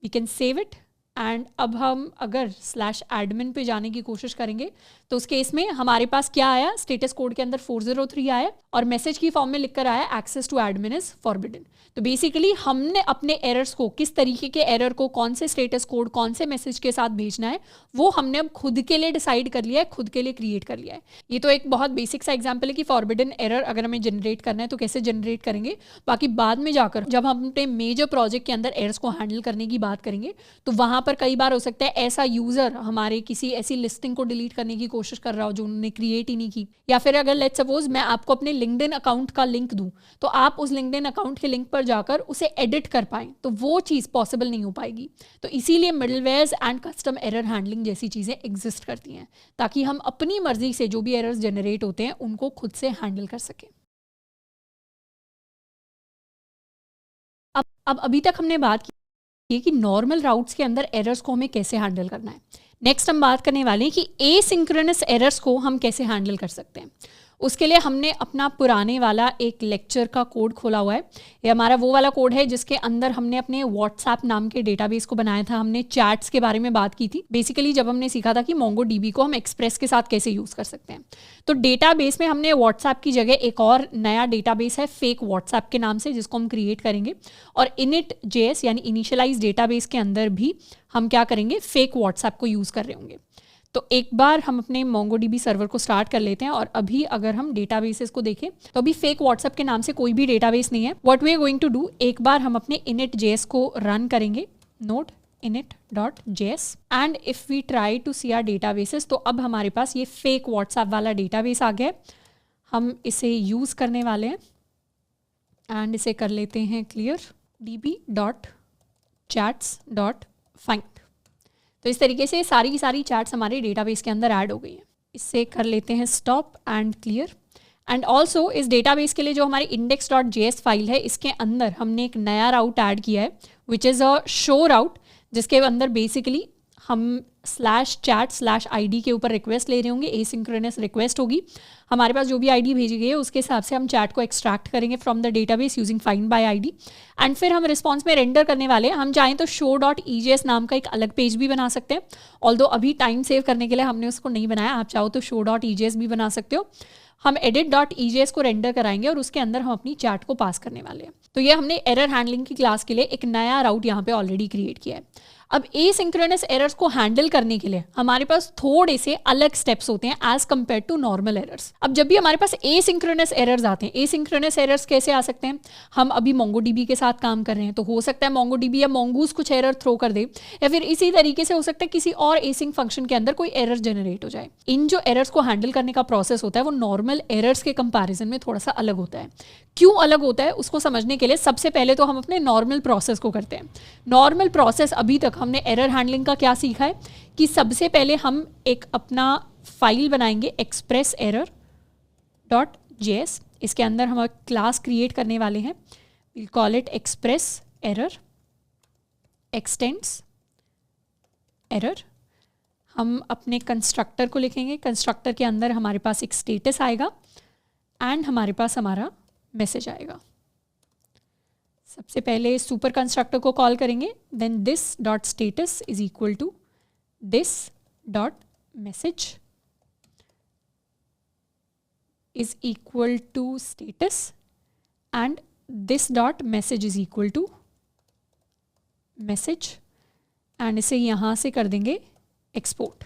We can save it and अब हम अगर /admin पे जाने की कोशिश करेंगे तो उस केस में हमारे पास क्या आया, स्टेटस कोड के अंदर 403 आया और मैसेज की फॉर्म में लिखकर आया access to admin is forbidden. तो बेसिकली हमने अपने एरर्स को, किस तरीके के एरर को कौन से स्टेटस कोड कौन से मैसेज के साथ भेजना है वो हमने अब खुद के लिए डिसाइड कर लिया है, खुद के लिए क्रिएट कर लिया है। ये तो एक बहुत बेसिक सा एग्जाम्पल है कि फॉरबिडन एरर अगर हमें जनरेट करना है तो कैसे जनरेट करेंगे। बाकी बाद में जाकर जब हम अपने मेजर प्रोजेक्ट के अंदर एरर्स को हैंडल करने की बात करेंगे तो वहाँ पर कई बार हो सकता है ऐसा यूजर हमारे किसी ऐसी लिस्टिंग को डिलीट करने की कोशिश कर रहा हो जो उन्होंने क्रिएट ही नहीं की, या फिर अगर लेट्स सपोज मैं आपको अपने लिंक्डइन अकाउंट का लिंक दूं तो आप उस लिंक्डइन अकाउंट के लिंक पर जाकर उसे एडिट कर पाएं, तो वो चीज़ पॉसिबल नहीं हो पाएगी। तो इसीलिए मिडलवेयर्स एंड कस्टम एरर हैंडलिंग जैसी चीज़ें एग्जिस्ट करती हैं ताकि हम अपनी मर्जी से जो भी एरर्स जनरेट होते हैं उनको खुद से हैंडल कर सकें। अब अभी तक हमने बात की कि नॉर्मल राउट्स के अंदर एरर्स को हमें कैसे हैंडल करना है। नेक्स्ट हम बात करने वाले हैं कि एसिंक्रोनस एरर्स को हम कैसे हैंडल कर सकते हैं। उसके लिए हमने अपना पुराने वाला एक लेक्चर का कोड खोला हुआ है। ये हमारा वो वाला कोड है जिसके अंदर हमने अपने व्हाट्सएप नाम के डेटाबेस को बनाया था। हमने चैट्स के बारे में बात की थी बेसिकली जब हमने सीखा था कि MongoDB को हम एक्सप्रेस के साथ कैसे यूज़ कर सकते हैं। तो डेटाबेस में हमने व्हाट्सएप की जगह एक और नया डेटाबेस है फेक व्हाट्सएप के नाम से जिसको हम क्रिएट करेंगे, और init.js यानी इनिशियलाइज डेटाबेस के अंदर भी हम क्या करेंगे, फेक व्हाट्सएप को यूज़ कर रहे होंगे। तो एक बार हम अपने MongoDB सर्वर को स्टार्ट कर लेते हैं और अभी अगर हम डेटाबेसेस को देखें तो अभी फेक व्हाट्सएप के नाम से कोई भी डेटाबेस नहीं है। What we are going to do, एक बार हम अपने init.js को रन करेंगे, node init.js, and if we try to see our databases तो अब हमारे पास ये फेक व्हाट्सएप वाला डेटाबेस आ गया। हम इसे यूज़ करने वाले हैं एंड इसे कर लेते हैं क्लियर db.chats.find। तो इस तरीके से सारी की सारी चैट्स हमारे डेटाबेस के अंदर ऐड हो गई हैं। इससे कर लेते हैं stop and clear. And also इस डेटाबेस के लिए जो हमारी index.js फाइल है इसके अंदर हमने एक नया राउट ऐड किया है विच इज़ अ शो राउट, जिसके अंदर बेसिकली हम /chat/id के ऊपर रिक्वेस्ट ले रहे होंगे, एसिंक्रोनस रिक्वेस्ट होगी। हमारे पास जो भी आईडी भेजी गई है उसके हिसाब से हम चैट को एक्सट्रैक्ट करेंगे from the database using find by ID, and फिर हम रिस्पॉन्स में रेंडर करने वाले हैं। हम चाहें तो show.ejs नाम का एक अलग पेज भी बना सकते हैं, ऑल्दो अभी टाइम सेव करने के लिए हमने उसको नहीं बनाया। आप चाहो तो show.ejs भी बना सकते हो। हम edit.ejs को रेंडर कराएंगे और उसके अंदर हम अपनी चैट को पास करने वाले हैं। तो ये हमने एरर हैंडलिंग की क्लास के लिए एक नया राउट यहाँ पे ऑलरेडी क्रिएट किया है। अब एसिंक्रोनस एरर्स को हैंडल करने के लिए हमारे पास थोड़े से अलग स्टेप्स होते हैं as compare to normal errors. अब जब भी हमारे पास एसिंक्रोनस एरर्स आते हैं, एसिंक्रोनस एरर्स कैसे आ सकते हैं, हम अभी मोंगोडीबी के साथ काम कर रहे हैं तो हो सकता है मोंगोडीबी या मोंगूज कुछ एरर थ्रो कर दे, या फिर इसी तरीके से हो सकता है किसी और एसिंक फंक्शन के अंदर कोई एरर जनरेट हो जाए। इन जो एरर्स को हैंडल करने का प्रोसेस होता है वो नॉर्मल एरर्स के कंपैरिजन में थोड़ा सा अलग होता है। क्यों अलग होता है उसको समझने के लिए सबसे पहले तो हम अपने नॉर्मल प्रोसेस को करते हैं। नॉर्मल प्रोसेस अभी तक हमने एरर हैंडलिंग का क्या सीखा है कि सबसे पहले हम एक अपना फाइल बनाएंगे एक्सप्रेस एरर .js। इसके अंदर हम एक क्लास क्रिएट करने वाले हैं, will call it express error x tends error. हम अपने कंस्ट्रक्टर को लिखेंगे, कंस्ट्रक्टर के अंदर हमारे पास एक स्टेटस आएगा एंड हमारे पास हमारा मैसेज आएगा। सबसे पहले सुपर कंस्ट्रक्टर को कॉल करेंगे, then this dot status is equal to this dot message is equal to status and this dot message is equal to message, and इसे यहाँ से कर देंगे export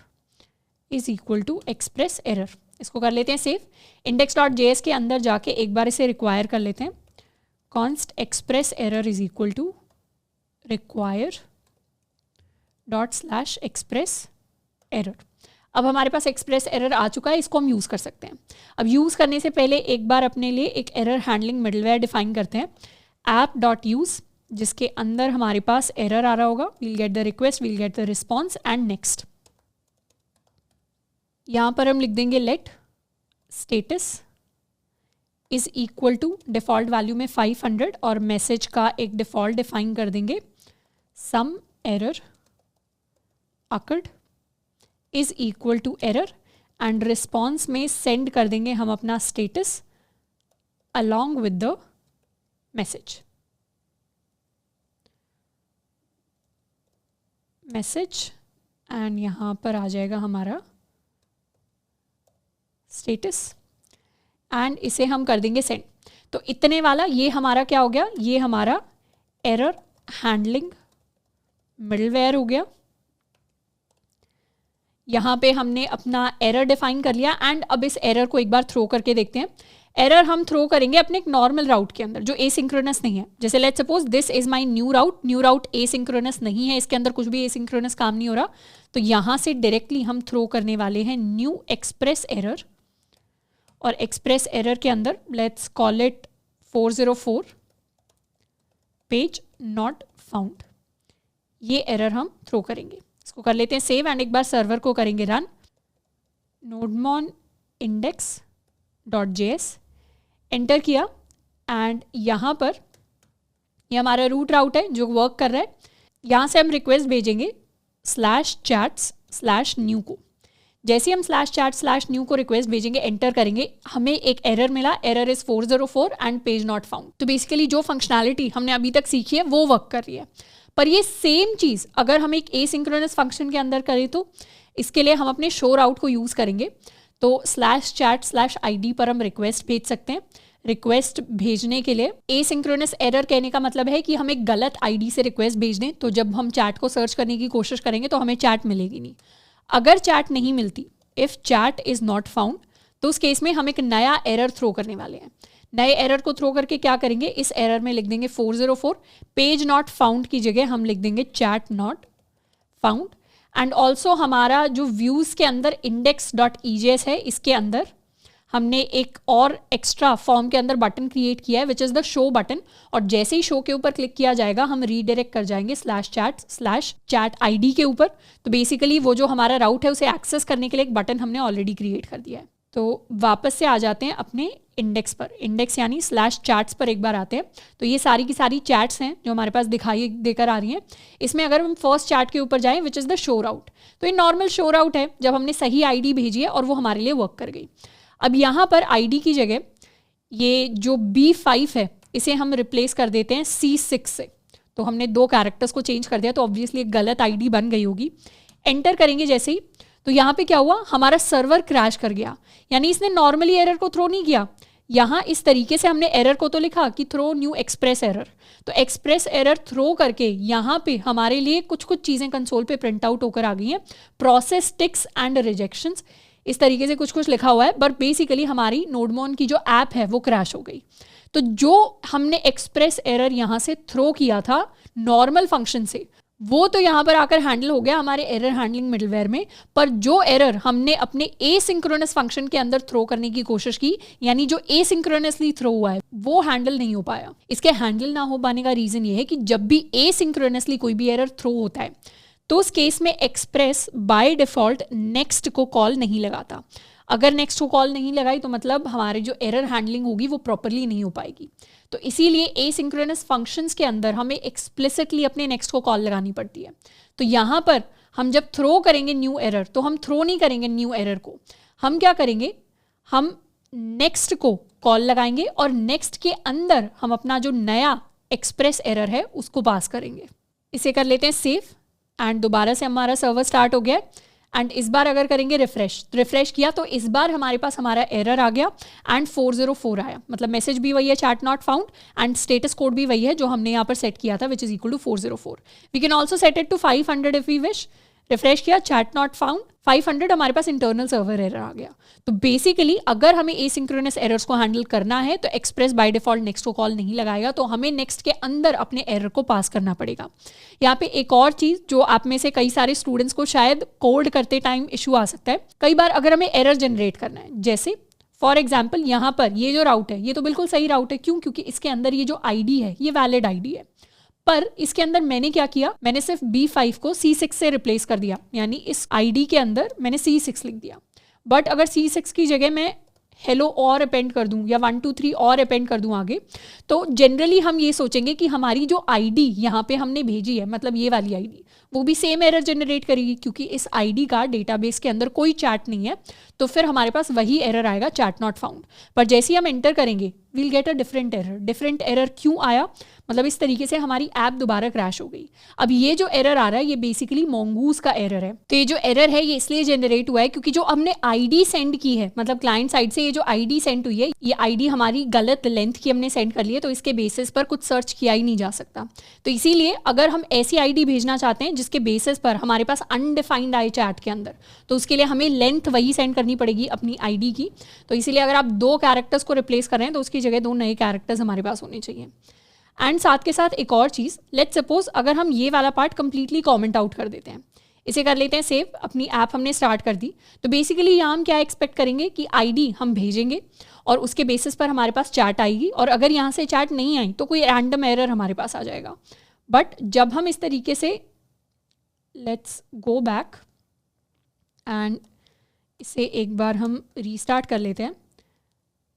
is equal to express error. इसको कर लेते हैं सेव। index.js के अंदर जाके एक बार इसे रिक्वायर कर लेते हैं, const express error is equal to require dot slash express error. अब हमारे पास एक्सप्रेस एरर आ चुका है, इसको हम यूज़ कर सकते हैं। अब यूज़ करने से पहले एक बार अपने लिए एक एरर हैंडलिंग मिडलवेयर डिफाइन करते हैं, ऐप डॉट यूज़, जिसके अंदर हमारे पास एरर आ रहा होगा, we'll get the request, we'll get the response and next. यहाँ पर हम लिख देंगे let status is equal to default value में 500 और मैसेज का एक डिफ़ॉल्ट डिफाइन कर देंगे some error occurred is equal to error, and response में सेंड कर देंगे हम अपना status along with the message. Message and यहाँ पर आ जाएगा हमारा स्टेटस एंड इसे हम कर देंगे सेंड। तो इतने वाला ये हमारा क्या हो गया, ये हमारा एरर हैंडलिंग मिडलवेयर हो गया। यहाँ पे हमने अपना एरर डिफाइन कर लिया एंड अब इस एरर को एक बार थ्रो करके देखते हैं। एरर हम थ्रो करेंगे अपने एक नॉर्मल राउट के अंदर जो एसिंक्रोनस नहीं है। जैसे let's suppose this is my new route asynchronous नहीं है, इसके अंदर कुछ भी एसिंक्रोनस काम नहीं हो रहा, तो यहाँ से डायरेक्टली हम थ्रो करने वाले हैं न्यू एक्सप्रेस एरर, और एक्सप्रेस एरर के अंदर let's call it 404 page not found, ये एरर हम थ्रो करेंगे। इसको कर लेते हैं सेव एंड एक बार सर्वर को करेंगे रन। नोडमॉन index.js एंटर किया एंड यहाँ पर ये हमारा रूट राउट है जो वर्क कर रहा है। यहाँ से हम रिक्वेस्ट भेजेंगे /chats/new को। जैसे हम /chat/new को रिक्वेस्ट भेजेंगे, एंटर करेंगे, हमें एक एरर मिला, error is 404 and page not found. तो बेसिकली जो फंक्शनैलिटी हमने अभी तक सीखी है वो वर्क कर रही है। पर ये सेम चीज़ अगर हम एक एसिंक्रोनस फंक्शन के अंदर करें तो इसके लिए हम अपने शो राउट को यूज़ करेंगे। तो /chat/id पर हम रिक्वेस्ट भेज सकते हैं। रिक्वेस्ट भेजने के लिए एसिंक्रोनस एरर कहने का मतलब है कि हम एक गलत आईडी से रिक्वेस्ट भेज दें, तो जब हम चैट को सर्च करने की कोशिश करेंगे तो हमें चैट मिलेगी नहीं। अगर चैट नहीं मिलती, if chat is not found, तो उस केस में हम एक नया एरर थ्रो करने वाले हैं। नए एरर को थ्रो करके क्या करेंगे, इस एरर में लिख देंगे 404, पेज नॉट फाउंड की जगह हम लिख देंगे chat not found. And also हमारा जो व्यूज़ के अंदर index.ejs है, इसके अंदर हमने एक और एक्स्ट्रा फॉर्म के अंदर बटन क्रिएट किया है which is the show button, और जैसे ही शो के ऊपर क्लिक किया जाएगा हम रीडायरेक्ट कर जाएंगे /chat/chat-id के ऊपर। तो बेसिकली वो जो हमारा राउट है उसे एक्सेस करने के लिए एक बटन हमने ऑलरेडी क्रिएट कर दिया है। तो वापस से आ जाते हैं अपने इंडेक्स पर, इंडेक्स यानी /chats पर एक बार आते हैं। तो ये सारी की सारी चैट्स हैं जो हमारे पास दिखाई देकर आ रही हैं। इसमें अगर हम फर्स्ट चैट के ऊपर जाएं विच इज़ द शो राउट, तो ये नॉर्मल शो राउट है जब हमने सही आईडी भेजी है और वो हमारे लिए वर्क कर गई। अब यहाँ पर आईडी की जगह ये जो B5 है इसे हम रिप्लेस कर देते हैं C6 से। तो हमने 2 कैरेक्टर्स को चेंज कर दिया, तो ऑब्वियसली एक गलत आईडी बन गई होगी। एंटर करेंगे जैसे ही, तो यहाँ पे क्या हुआ, हमारा सर्वर क्रैश कर गया। यानी इसने नॉर्मली एरर को थ्रो नहीं किया, यहाँ इस तरीके से हमने एरर को तो लिखा कि थ्रो न्यू एक्सप्रेस एरर, तो एक्सप्रेस एरर थ्रो करके यहाँ पे हमारे लिए कुछ कुछ चीज़ें कंसोल पे प्रिंट आउट होकर आ गई हैं, प्रोसेस टिक्स एंड रिजेक्शंस, इस तरीके से कुछ कुछ लिखा हुआ है। बट बेसिकली हमारी नोडमोन की जो ऐप है वो क्रैश हो गई। तो जो हमने एक्सप्रेस एरर यहाँ से थ्रो किया था नॉर्मल फंक्शन से, वो तो यहाँ पर आकर हैंडल हो गया हमारे एरर हैंडलिंग मिडलवेयर में, पर जो एरर हमने अपने एसिंक्रोनस फंक्शन के अंदर थ्रो करने की कोशिश की, यानी जो एसिंक्रोनसली थ्रो हुआ है, वो हैंडल नहीं हो पाया। इसके हैंडल ना हो पाने का रीजन ये है कि जब भी एसिंक्रोनसली कोई भी एरर थ्रो होता है तो उस केस में एक्सप्रेस बाय डिफॉल्ट नेक्स्ट को कॉल नहीं लगाता। अगर नेक्स्ट को कॉल नहीं लगाई तो मतलब हमारे जो एरर हैंडलिंग होगी वो प्रॉपरली नहीं हो पाएगी। तो इसीलिए एसिंक्रोनस फंक्शंस के अंदर हमें एक्सप्लिसिटली अपने नेक्स्ट को कॉल लगानी पड़ती है। तो यहाँ पर हम जब थ्रो करेंगे न्यू एरर, तो हम थ्रो नहीं करेंगे न्यू एरर को, हम क्या करेंगे, हम नेक्स्ट को कॉल लगाएंगे और नेक्स्ट के अंदर हम अपना जो नया एक्सप्रेस एरर है उसको पास करेंगे। इसे कर लेते हैं सेव एंड दोबारा से हमारा सर्वर स्टार्ट हो गया एंड इस बार अगर करेंगे रिफ्रेश किया तो इस बार हमारे पास हमारा एरर आ गया एंड 404 आया, मतलब मैसेज भी वही है chat not found and status code भी वही है जो हमने यहाँ पर सेट किया था which is equal to 404। We can also set it to 500 if we wish. Refresh किया, चैट नॉट फाउंड, 500 हमारे पास इंटरनल सर्वर एरर आ गया। तो बेसिकली अगर हमें एसिंक्रोनस एरर्स को हैंडल करना है तो एक्सप्रेस बाय डिफॉल्ट नेक्स्ट को कॉल नहीं लगाएगा, तो हमें नेक्स्ट के अंदर अपने एरर को पास करना पड़ेगा। यहाँ पे एक और चीज़ जो आप में से कई सारे स्टूडेंट्स को शायद कोड करते टाइम इशू आ सकता है, कई बार अगर हमें एरर जनरेट करना है, जैसे फॉर एग्जाम्पल यहाँ पर ये जो राउट है ये तो बिल्कुल सही राउट है, क्यों, क्योंकि इसके अंदर ये जो आईडी है ये वैलिड आईडी है, पर इसके अंदर मैंने क्या किया, मैंने सिर्फ B5 को C6 से रिप्लेस कर दिया, यानी इस आईडी के अंदर मैंने C6 लिख दिया। बट अगर C6 की जगह मैं हेलो और अपेंड कर दूं या 1 2 3 और अपेंड कर दूं आगे, तो जनरली हम ये सोचेंगे कि हमारी जो आईडी यहाँ पे हमने भेजी है, मतलब ये वाली आईडी, वो भी सेम एरर जनरेट करेगी, क्योंकि इस आईडी का डेटाबेस के अंदर कोई चैट नहीं है, तो फिर हमारे पास वही एरर आएगा चैट नॉट फाउंड। पर जैसे ही हम एंटर करेंगे we'll get a different error. Different error क्यों आया, मतलब इस तरीके से हमारी ऐप दोबारा क्रैश हो गई। अब ये जो एरर आ रहा है ये बेसिकली मोंगूज का एरर है। तो ये जो एरर है ये इसलिए जनरेट हुआ है क्योंकि जो हमने आईडी सेंड की है, मतलब क्लाइंट साइड से ये जो आईडी सेंड हुई है, ये आईडी हमारी गलत लेंथ की हमने सेंड कर ली है, तो इसके बेसिस पर कुछ सर्च किया ही नहीं जा सकता। तो इसीलिए अगर हम ऐसी आईडी भेजना चाहते हैं जिसके बेसिस पर हमारे पास अनडिफाइंड आए चैट के अंदर, तो उसके लिए हमें लेंथ वही सेंड करनी पड़ेगी अपनी आईडी की। तो इसीलिए अगर आप 2 कैरेक्टर्स को रिप्लेस कर रहे हैं तो उसकी जगह 2 नए कैरेक्टर्स हमारे पास होने चाहिए। एंड साथ के साथ एक और चीज़, लेट्स सपोज अगर हम ये वाला पार्ट कंप्लीटली कमेंट आउट कर देते हैं, इसे कर लेते हैं सेव, अपनी ऐप हमने स्टार्ट कर दी, तो बेसिकली यहाँ हम क्या एक्सपेक्ट करेंगे कि आईडी हम भेजेंगे और उसके बेसिस पर हमारे पास चैट आएगी, और अगर यहाँ से चैट नहीं आई तो कोई रैंडम एरर हमारे पास आ जाएगा। बट जब हम इस तरीके से, लेट्स गो बैक एंड इसे एक बार हम रीस्टार्ट कर लेते हैं।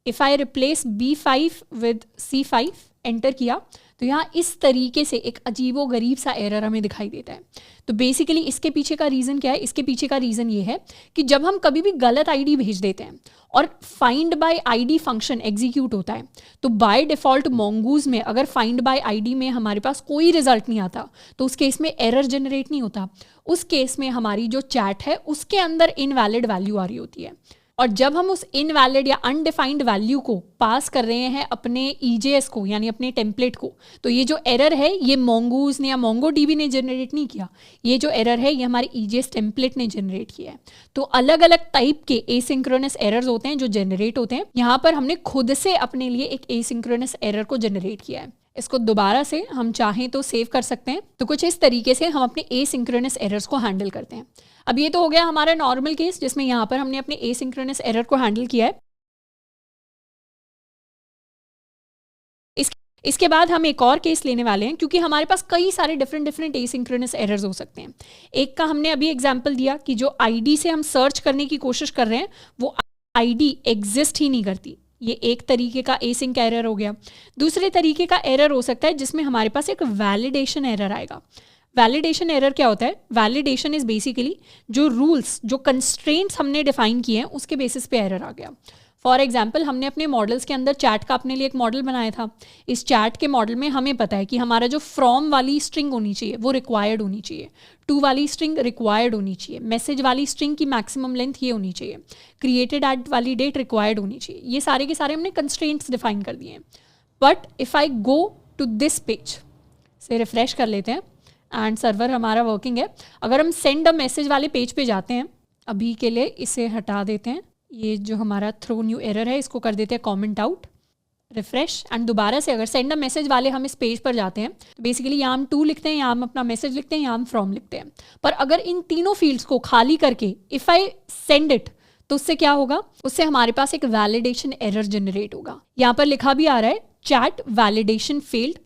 If I replace B5 with C5, enter किया, तो यहाँ इस तरीके से एक अजीबो गरीब सा एरर हमें दिखाई देता है। तो बेसिकली इसके पीछे का रीज़न क्या है, इसके पीछे का रीज़न ये है कि जब हम कभी भी गलत आईडी भेज देते हैं और find by ID function execute होता है, तो बाय डिफ़ॉल्ट मोंगूज में अगर फाइंड बाय आईडी में हमारे पास कोई रिजल्ट नहीं आता तो उस केस में एरर जनरेट नहीं होता। उस केस में हमारी जो चैट है उसके अंदर इनवैलिड वैल्यू आ रही होती है, और जब हम उस इनवैलिड या अनडिफाइंड वैल्यू को पास कर रहे हैं अपने EJS को, यानी अपने टेम्पलेट को, तो ये जो एरर है ये मोंगूज ने या मोंगोडीबी ने जनरेट नहीं किया, ये जो एरर है ये हमारे EJS टेम्पलेट ने जनरेट किया है। तो अलग अलग टाइप के एसिंक्रोनस एरर्स होते हैं जो जनरेट होते हैं। यहाँ पर हमने खुद से अपने लिए एक एसिंक्रोनस एरर को जनरेट किया है। इसको दोबारा से हम चाहें तो सेव कर सकते हैं। तो कुछ इस तरीके से हम अपने एसिंक्रोनस एरर्स को हैंडल करते हैं। अब ये तो हो गया हमारा नॉर्मल केस जिसमें यहाँ पर हमने अपने एसिंक्रोनस एरर को हैंडल किया है। इसके बाद हम एक और केस लेने वाले हैं, क्योंकि हमारे पास कई सारे डिफरेंट एसिंक्रोनस एरर्स हो सकते हैं। एक का हमने अभी एग्जांपल दिया कि जो आईडी से हम सर्च करने की कोशिश कर रहे हैं वो आईडी एग्जिस्ट ही नहीं करती, ये एक तरीके का एसिंक एरर हो गया। दूसरे तरीके का एरर हो सकता है जिसमें हमारे पास एक वैलिडेशन एरर आएगा। वैलिडेशन एरर क्या होता है? वैलिडेशन इज बेसिकली जो रूल्स, जो कंस्ट्रेंट्स हमने डिफाइन किए हैं उसके बेसिस पे एरर आ गया। फॉर एग्जाम्पल हमने अपने मॉडल्स के अंदर चैट का अपने लिए एक मॉडल बनाया था। इस चैट के मॉडल में हमें पता है कि हमारा जो फ्रॉम वाली स्ट्रिंग होनी चाहिए वो रिक्वायर्ड होनी चाहिए, टू वाली स्ट्रिंग रिक्वायर्ड होनी चाहिए, मैसेज वाली स्ट्रिंग की मैक्सिमम लेंथ ये होनी चाहिए, क्रिएटेड एट वाली डेट रिक्वायर्ड होनी चाहिए। ये सारे के सारे हमने कंस्ट्रेंट्स डिफाइन कर दिए हैं। But if I go to this page से रिफ्रेश कर लेते हैं एंड सर्वर हमारा वर्किंग है। अगर हम सेंड अ मैसेज वाले पेज पे जाते हैं, अभी के लिए इसे हटा देते हैं, ये जो हमारा थ्रो न्यू एरर है इसको कर देते हैं कमेंट आउट, रिफ्रेश एंड दोबारा से अगर सेंड अ मैसेज वाले हम इस पेज पर जाते हैं तो बेसिकली यहाँ हम टू लिखते हैं, यहाँ हम अपना मैसेज लिखते हैं, यहाँ हम फ्रॉम लिखते हैं। पर अगर इन तीनों फील्ड्स को खाली करके इफ़ आई सेंड इट तो उससे क्या होगा, उससे हमारे पास एक वैलिडेशन एरर जनरेट होगा। यहाँ पर लिखा भी आ रहा है चैट वैलिडेशन फेल्ड,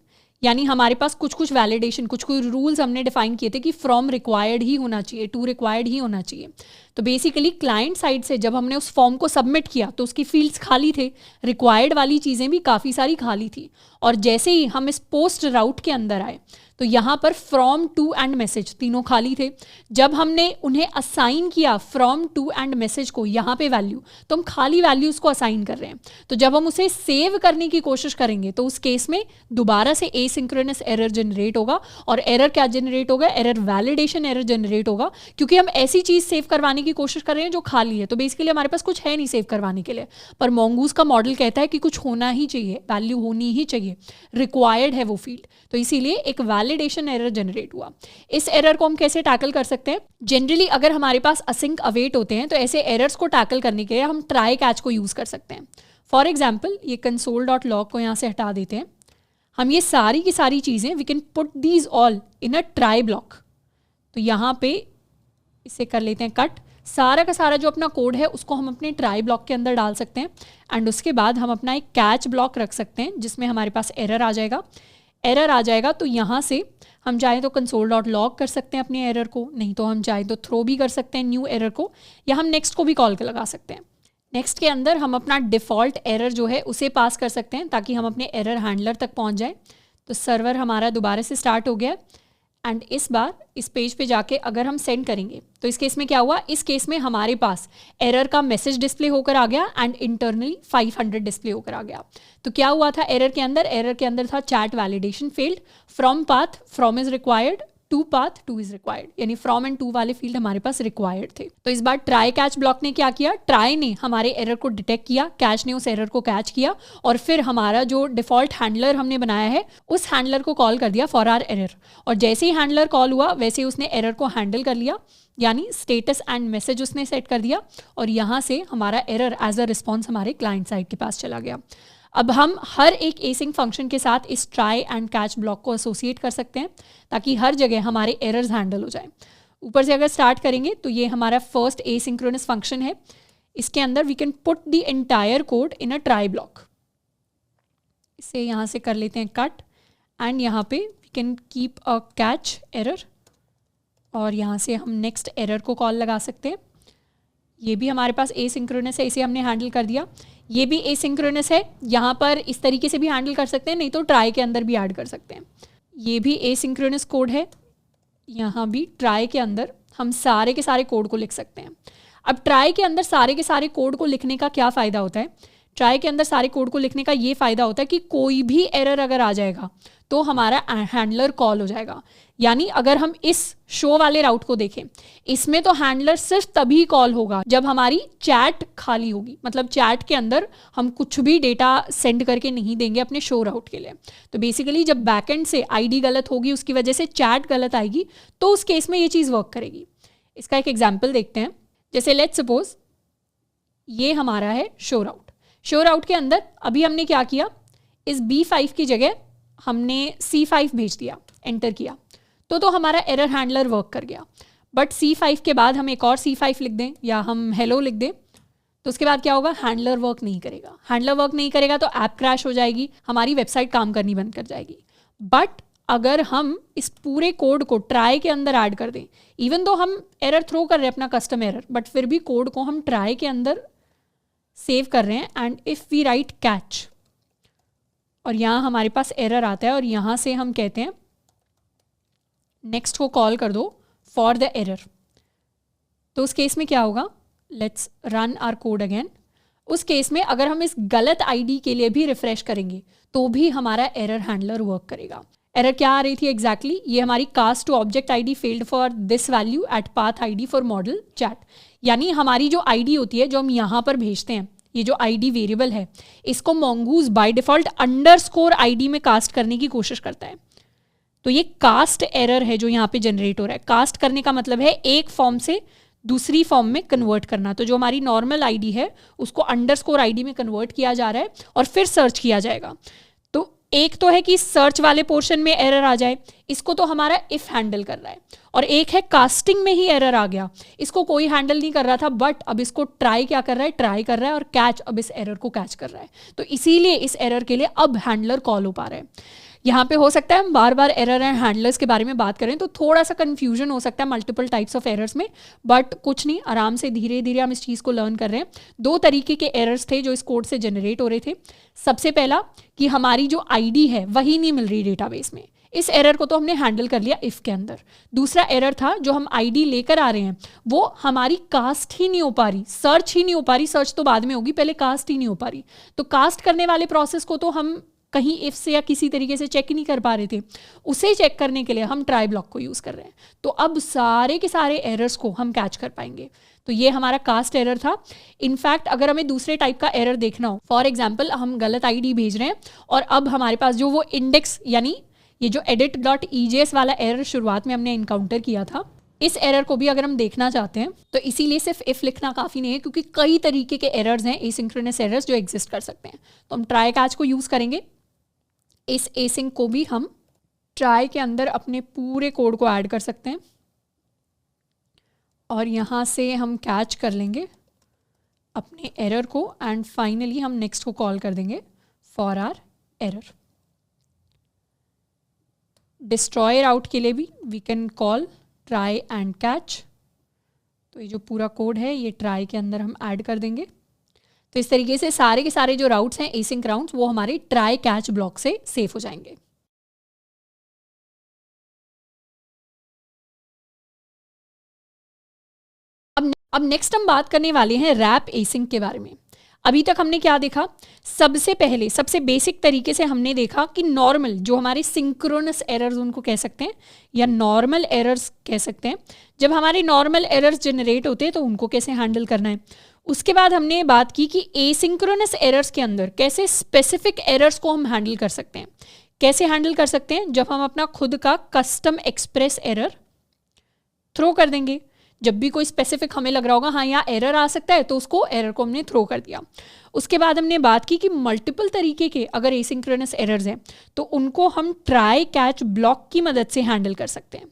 यानी हमारे पास कुछ कुछ वैलिडेशन, कुछ कुछ रूल्स हमने डिफाइन किए थे कि फ्रॉम रिक्वायर्ड ही होना चाहिए, टू रिक्वायर्ड ही होना चाहिए। तो बेसिकली क्लाइंट साइड से जब हमने उस फॉर्म को सबमिट किया तो उसकी फील्ड्स खाली थे, रिक्वायर्ड वाली चीज़ें भी काफ़ी सारी खाली थी। और जैसे ही हम इस पोस्ट राउट के अंदर आए तो यहाँ पर फ्रॉम, टू एंड मैसेज तीनों खाली थे। जब हमने उन्हें असाइन किया फ्रॉम, टू एंड मैसेज को यहाँ पे वैल्यू, तो हम खाली वैल्यूज़ को असाइन कर रहे हैं। तो जब हम उसे सेव करने की कोशिश करेंगे तो उस केस में दोबारा से एसिंक्रोनस एरर जनरेट होगा। और एरर क्या जनरेट होगा, एरर वैलिडेशन एरर जनरेट होगा, क्योंकि हम ऐसी चीज़ सेव करवाने की कोशिश कर रहे हैं जो खाली है। तो बेसिकली हमारे पास कुछ है नहीं सेव करवाने के लिए, पर मोंगूज का मॉडल कहता है कि कुछ होना ही चाहिए, वैल्यू होनी ही चाहिए, रिक्वायर्ड है वो फील्ड। तो इसीलिए एक वैलिडेशन एरर जनरेट हुआ। इस एरर को हम कैसे टैकल कर सकते हैं, जनरली अगर हमारे पास असिंक अवेट होते हैं तो ऐसे एरर्स को टैकल करने के लिए हम ट्राई कैच को यूज़ कर सकते हैं। फॉर एग्जाम्पल ये console.log को यहाँ से हटा देते हैं। हम ये सारी की सारी चीज़ें we can put these all in a try block. तो यहाँ पे इसे कर लेते हैं कट, सारा का सारा जो अपना कोड है उसको हम अपने ट्राई ब्लॉक के अंदर डाल सकते हैं। एंड उसके बाद हम अपना एक कैच ब्लॉक रख सकते हैं जिसमें हमारे पास एरर आ जाएगा। एरर आ जाएगा तो यहाँ से हम चाहें तो console.log कर सकते हैं अपने एरर को, नहीं तो हम चाहें तो थ्रो भी कर सकते हैं न्यू एरर को, या हम नेक्स्ट को भी कॉल कर लगा सकते हैं। नेक्स्ट के अंदर हम अपना डिफ़ॉल्ट एरर जो है उसे पास कर सकते हैं ताकि हम अपने एरर हैंडलर तक पहुँच जाए। तो सर्वर हमारा दोबारा से स्टार्ट हो गया एंड इस बार इस पेज पे जाके अगर हम सेंड करेंगे तो इस केस में क्या हुआ, इस केस में हमारे पास एरर का मैसेज डिस्प्ले होकर आ गया एंड इंटरनली 500 डिस्प्ले होकर आ गया। तो क्या हुआ था एरर के अंदर, एरर के अंदर था chat validation failed, from path from is required, to path to is required, यानी फ्रॉम एंड टू वाले फील्ड हमारे पास रिक्वायर्ड थे। तो इस बार ट्राई कैच ब्लॉक ने क्या किया, ट्राई ने हमारे एरर को डिटेक्ट किया, कैच ने उस एरर को कैच किया और फिर हमारा जो डिफॉल्ट हैंडलर हमने बनाया है उस हैंडलर को कॉल कर दिया फॉर आर एरर। और जैसे ही हैंडलर कॉल हुआ वैसे ही उसने एरर को हैंडल कर लिया, यानी स्टेटस एंड मैसेज उसने सेट कर दिया और यहाँ से हमारा एरर एज अ रिस्पॉन्स हमारे क्लाइंट साइड के पास चला गया। अब हम हर एक एसिंक फंक्शन के साथ इस ट्राई एंड कैच ब्लॉक को एसोसिएट कर सकते हैं ताकि हर जगह हमारे एरर्स हैंडल हो जाए। ऊपर से अगर स्टार्ट करेंगे तो ये हमारा फर्स्ट एसिंक्रोनस फंक्शन है, इसके अंदर we can put the entire code in a try block. इसे यहाँ से कर लेते हैं कट एंड यहाँ पे we can keep a catch error और यहाँ से हम नेक्स्ट एरर को कॉल लगा सकते हैं। ये भी हमारे पास एसिंक्रोनस है, इसे हमने हैंडल कर दिया। ये भी एसिंक्रोनस है, यहाँ पर इस तरीके से भी हैंडल कर सकते हैं, नहीं तो ट्राई के अंदर भी ऐड कर सकते हैं। ये भी एसिंक्रोनस कोड है, यहाँ भी ट्राई के अंदर हम सारे के सारे कोड को लिख सकते हैं। अब ट्राई के अंदर सारे के सारे कोड को लिखने का क्या फ़ायदा होता है, ट्राई के अंदर सारे कोड को लिखने का ये फ़ायदा होता है कि कोई भी एरर अगर आ जाएगा तो हमारा हैंडलर कॉल हो जाएगा। यानी अगर हम इस शो वाले राउट को देखें, इसमें तो हैंडलर सिर्फ तभी कॉल होगा जब हमारी चैट खाली होगी, मतलब चैट के अंदर हम कुछ भी डेटा सेंड करके नहीं देंगे अपने शो राउट के लिए। तो बेसिकली जब बैकएंड से आईडी गलत होगी, उसकी वजह से चैट गलत आएगी, तो उस केस में ये चीज़ वर्क करेगी। इसका एक एग्जाम्पल देखते हैं। जैसे लेट्स सपोज ये हमारा है शो राउट। शो राउट के अंदर अभी हमने क्या किया, इस B5 की जगह हमने C5 भेज दिया, एंटर किया, तो हमारा एरर हैंडलर वर्क कर गया। बट C5 के बाद हम एक और C5 लिख दें या हम हेलो लिख दें तो उसके बाद क्या होगा, हैंडलर वर्क नहीं करेगा। हैंडलर वर्क नहीं करेगा तो ऐप क्रैश हो जाएगी, हमारी वेबसाइट काम करनी बंद कर जाएगी। बट अगर हम इस पूरे कोड को ट्राई के अंदर ऐड कर दें, इवन दो हम एरर थ्रो कर रहे हैं अपना कस्टम एरर, बट फिर भी कोड को हम ट्राई के अंदर सेव कर रहे हैं and if we write catch और यहाँ हमारे पास एरर आता है और यहाँ से हम कहते हैं नेक्स्ट को कॉल कर दो फॉर द एरर, तो उस केस में क्या होगा, let's run our code again. उस केस में अगर हम इस गलत आईडी के लिए भी रिफ्रेश करेंगे तो भी हमारा एरर हैंडलर वर्क करेगा। एरर क्या आ रही थी एग्जैक्टली? ये हमारी cast to object ID failed for this value at path ID for model chat. यानी हमारी जो आईडी होती है जो हम यहाँ पर भेजते हैं, ये जो आईडी वेरिएबल है, इसको mongoose by default underscore ID में कास्ट करने की कोशिश करता है। तो ये कास्ट एरर है जो यहाँ पे जनरेट हो रहा है। कास्ट करने का मतलब है एक फॉर्म से दूसरी फॉर्म में कन्वर्ट करना। तो जो हमारी नॉर्मल आईडी है उसको अंडरस्कोर आईडी में कन्वर्ट किया जा रहा है और फिर सर्च किया जाएगा। तो एक तो है कि सर्च वाले पोर्शन में एरर आ जाए, इसको तो हमारा इफ हैंडल कर रहा है, और एक है कास्टिंग में ही एरर आ गया, इसको कोई हैंडल नहीं कर रहा था, बट अब इसको ट्राई क्या कर रहा है, ट्राई कर रहा है और कैच अब इस एरर को कैच कर रहा है। तो इसीलिए इस एरर के लिए अब हैंडलर कॉल हो पा रहा है। यहाँ पे हो सकता है हम बार बार एरर एंड हैंडलर्स के बारे में बात करें तो थोड़ा सा कंफ्यूजन हो सकता है मल्टीपल टाइप्स ऑफ एरर्स में, बट कुछ नहीं, आराम से धीरे धीरे हम इस चीज़ को लर्न कर रहे हैं। दो तरीके के एरर्स थे जो इस कोड से जनरेट हो रहे थे। सबसे पहला कि हमारी जो आईडी है वही नहीं मिल रही डेटाबेस में, इस एरर को तो हमने हैंडल कर लिया इफ के अंदर। दूसरा एरर था जो हम आईडी लेकर आ रहे हैं वो हमारी कास्ट ही नहीं हो पा रही, सर्च ही नहीं हो पा रही, सर्च तो बाद में होगी, पहले कास्ट ही नहीं हो पा रही। तो कास्ट करने वाले प्रोसेस को तो हम कहीं इफ से या किसी तरीके से चेक ही नहीं कर पा रहे थे, उसे चेक करने के लिए हम ट्राई ब्लॉक को यूज़ कर रहे हैं। तो अब सारे के सारे एरर्स को हम कैच कर पाएंगे। तो ये हमारा कास्ट एरर था। इनफैक्ट अगर हमें दूसरे टाइप का एरर देखना हो, फॉर एग्जाम्पल हम गलत आईडी भेज रहे हैं और अब हमारे पास जो वो इंडेक्स यानी ये जो edit.ejs वाला एरर शुरुआत में हमने इनकाउंटर किया था, इस एरर को भी अगर हम देखना चाहते हैं तो इसीलिए सिर्फ इफ लिखना काफ़ी नहीं है, क्योंकि कई तरीके के एरर्स हैं, एसिंक्रोनस एरर्स जो एग्जिस्ट कर सकते हैं। तो हम ट्राई कैच को यूज़ करेंगे। इस एसिंक को भी हम ट्राई के अंदर अपने पूरे कोड को ऐड कर सकते हैं और यहाँ से हम कैच कर लेंगे अपने एरर को एंड फाइनली हम नेक्स्ट को कॉल कर देंगे for our error. Destroyer out के लिए भी we can call try and catch. तो ये जो पूरा कोड है ये ट्राई के अंदर हम ऐड कर देंगे। तो इस तरीके से सारे के सारे जो राउट्स हैं एसिंक राउट्स वो हमारे ट्राई कैच ब्लॉक से सेफ हो जाएंगे। अब नेक्स्ट हम बात करने वाले हैं रैप एसिंक के बारे में। अभी तक हमने क्या देखा, सबसे पहले सबसे बेसिक तरीके से हमने देखा कि नॉर्मल जो हमारे सिंक्रोनस एरर्स उनको कह सकते हैं या नॉर्मल एरर्स कह सकते हैं, जब हमारे नॉर्मल एरर्स जनरेट होते हैं तो उनको कैसे हैंडल करना है। उसके बाद हमने बात की कि एसिंक्रोनस एरर्स के अंदर कैसे स्पेसिफिक एरर्स को हम हैंडल कर सकते हैं। कैसे हैंडल कर सकते हैं, जब हम अपना खुद का कस्टम एक्सप्रेस एरर थ्रो कर देंगे। जब भी कोई स्पेसिफिक हमें लग रहा होगा हाँ यहाँ एरर आ सकता है तो उसको एरर को हमने थ्रो कर दिया। उसके बाद हमने बात की कि मल्टीपल तरीके के अगर एसिंक्रोनस एरर्स हैं तो उनको हम ट्राई कैच ब्लॉक की मदद से हैंडल कर सकते हैं।